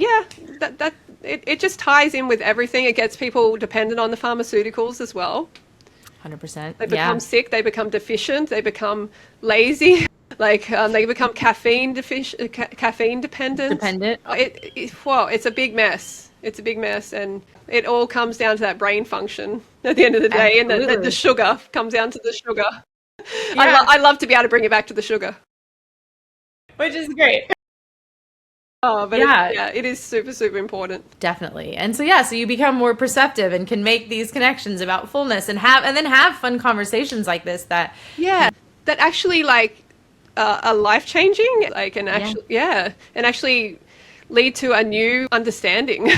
It just ties in with everything. It gets people dependent on the pharmaceuticals as well.
100%.
They become sick, they become deficient, they become lazy. They become caffeine dependent. It's a big mess. It's a big mess, and it all comes down to that brain function at the end of the day.
Absolutely.
And the sugar comes down to the sugar. Yeah. I love to be able to bring it back to the sugar,
which is great.
Oh, but it is super, super important.
Definitely. And so you become more perceptive and can make these connections about fullness and then have fun conversations like this that
actually are life-changing, and actually lead to a new understanding.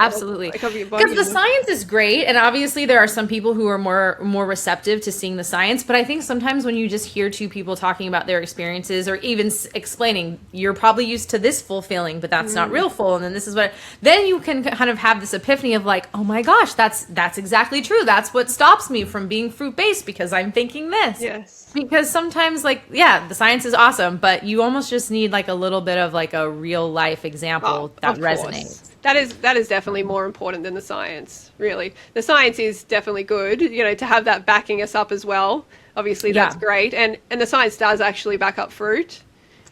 Absolutely. Because the science is great, and obviously there are some people who are more receptive to seeing the science, but I think sometimes when you just hear two people talking about their experiences or even explaining, you're probably used to this full feeling, but that's not real full, and then this is then you can kind of have this epiphany of like, oh my gosh, that's exactly true. That's what stops me from being fruit-based, because I'm thinking this.
Yes.
Because sometimes the science is awesome, but you almost just need like a little bit of like a real life example that resonates.
That is definitely more important than the science, really. The science is definitely good, to have that backing us up as well, obviously
Yeah.
that's great. And the science does actually back up fruit.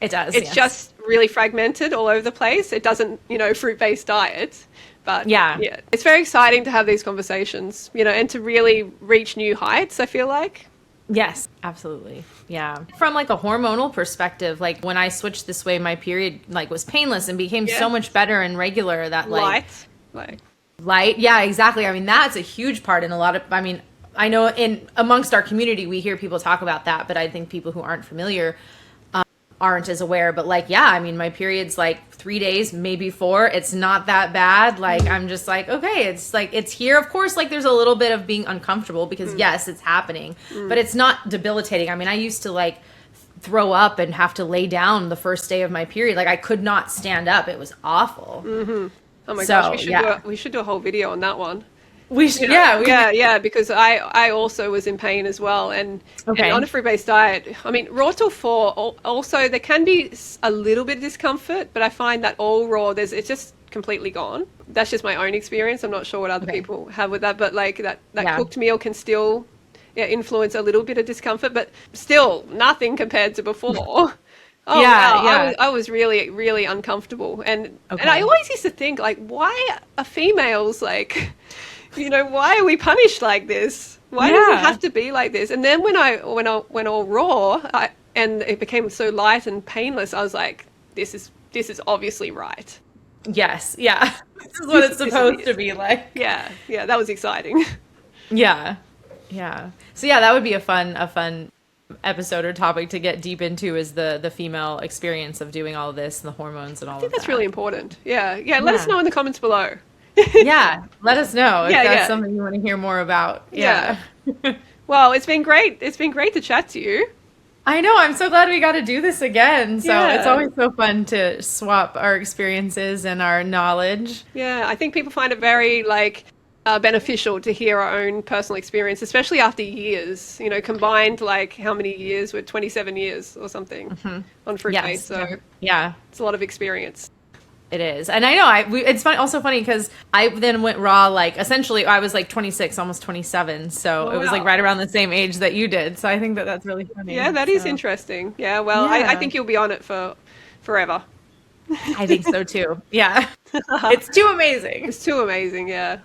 It does.
It's
yes.
just really fragmented all over the place. It doesn't, fruit-based diet. But
Yeah.
it's very exciting to have these conversations, and to really reach new heights, I feel like.
Yes, absolutely. Yeah. From like a hormonal perspective, like when I switched this way, my period like was painless and became so much better and regular that like light. Yeah, exactly. I mean, that's a huge part in a lot of, I mean, I know in amongst our community, we hear people talk about that, but I think people who aren't familiar aren't as aware. But like, yeah, I mean, my period's like 3 days, maybe 4. It's not that bad. Like, I'm just like, okay, it's like, it's here. Of course, like there's a little bit of being uncomfortable because yes, it's happening, but it's not debilitating. I mean, I used to like throw up and have to lay down the first day of my period. Like I could not stand up. It was awful.
Oh my gosh, we should do a whole video on that one.
We should,
because I also was in pain as well, and on a fruit-based diet, I mean, raw till 4. Also, there can be a little bit of discomfort, but I find that all raw, it's just completely gone. That's just my own experience. I'm not sure what other people have with that, but like that cooked meal can still influence a little bit of discomfort, but still nothing compared to before. Oh, wow. I was really, really uncomfortable, and I always used to think like, why are females like? Why are we punished like this? Why does it have to be like this? And then when I went all raw, and it became so light and painless, I was like, this is obviously right.
Yes, yeah. This is what it's supposed to be like.
Yeah, that was exciting.
Yeah. So yeah, that would be a fun episode or topic to get deep into, is the female experience of doing all of this and the hormones and all of that.
I think that's really important. Yeah. Let us know in the comments below.
Yeah, let us know if that's something you want to hear more about. Yeah.
Well, it's been great. It's been great to chat to you.
I know. I'm so glad we got to do this again. So it's always so fun to swap our experiences and our knowledge.
Yeah, I think people find it very beneficial to hear our own personal experience, especially after years. Combined like how many years? With 27 years or something on fruit-based. So it's a lot of experience.
It is. And I know it's also funny because I then went raw, like essentially I was like 26, almost 27. So it was like right around the same age that you did. So I think that's really funny.
Yeah, that is interesting. Yeah. Well, I think you'll be on it for forever.
I think so too. Yeah. It's too amazing.
It's too amazing. Yeah.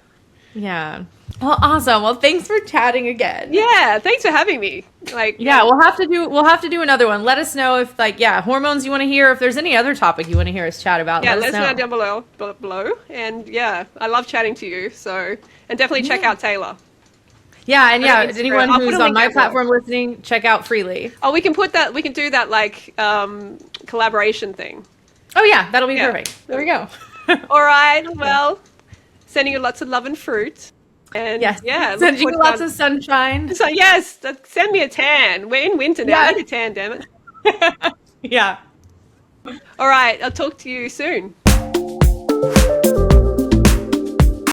Yeah. Well, awesome. Well, thanks for chatting again.
Yeah, thanks for having me.
We'll have to do another one. Let us know if hormones you want to hear. If there's any other topic you want to hear us chat about,
let us know down below. And I love chatting to you. So, and definitely check out Taylor.
Yeah, and anyone who's on my platform listening, check out Freelee.
Oh, we can do that collaboration thing.
Oh yeah, that'll be perfect. There we go.
All right. Well, sending you lots of love and fruit. And
sending you lots of sunshine.
So yes, send me a tan. We're in winter now. I need a tan, damn it.
Yeah.
All right, I'll talk to you soon.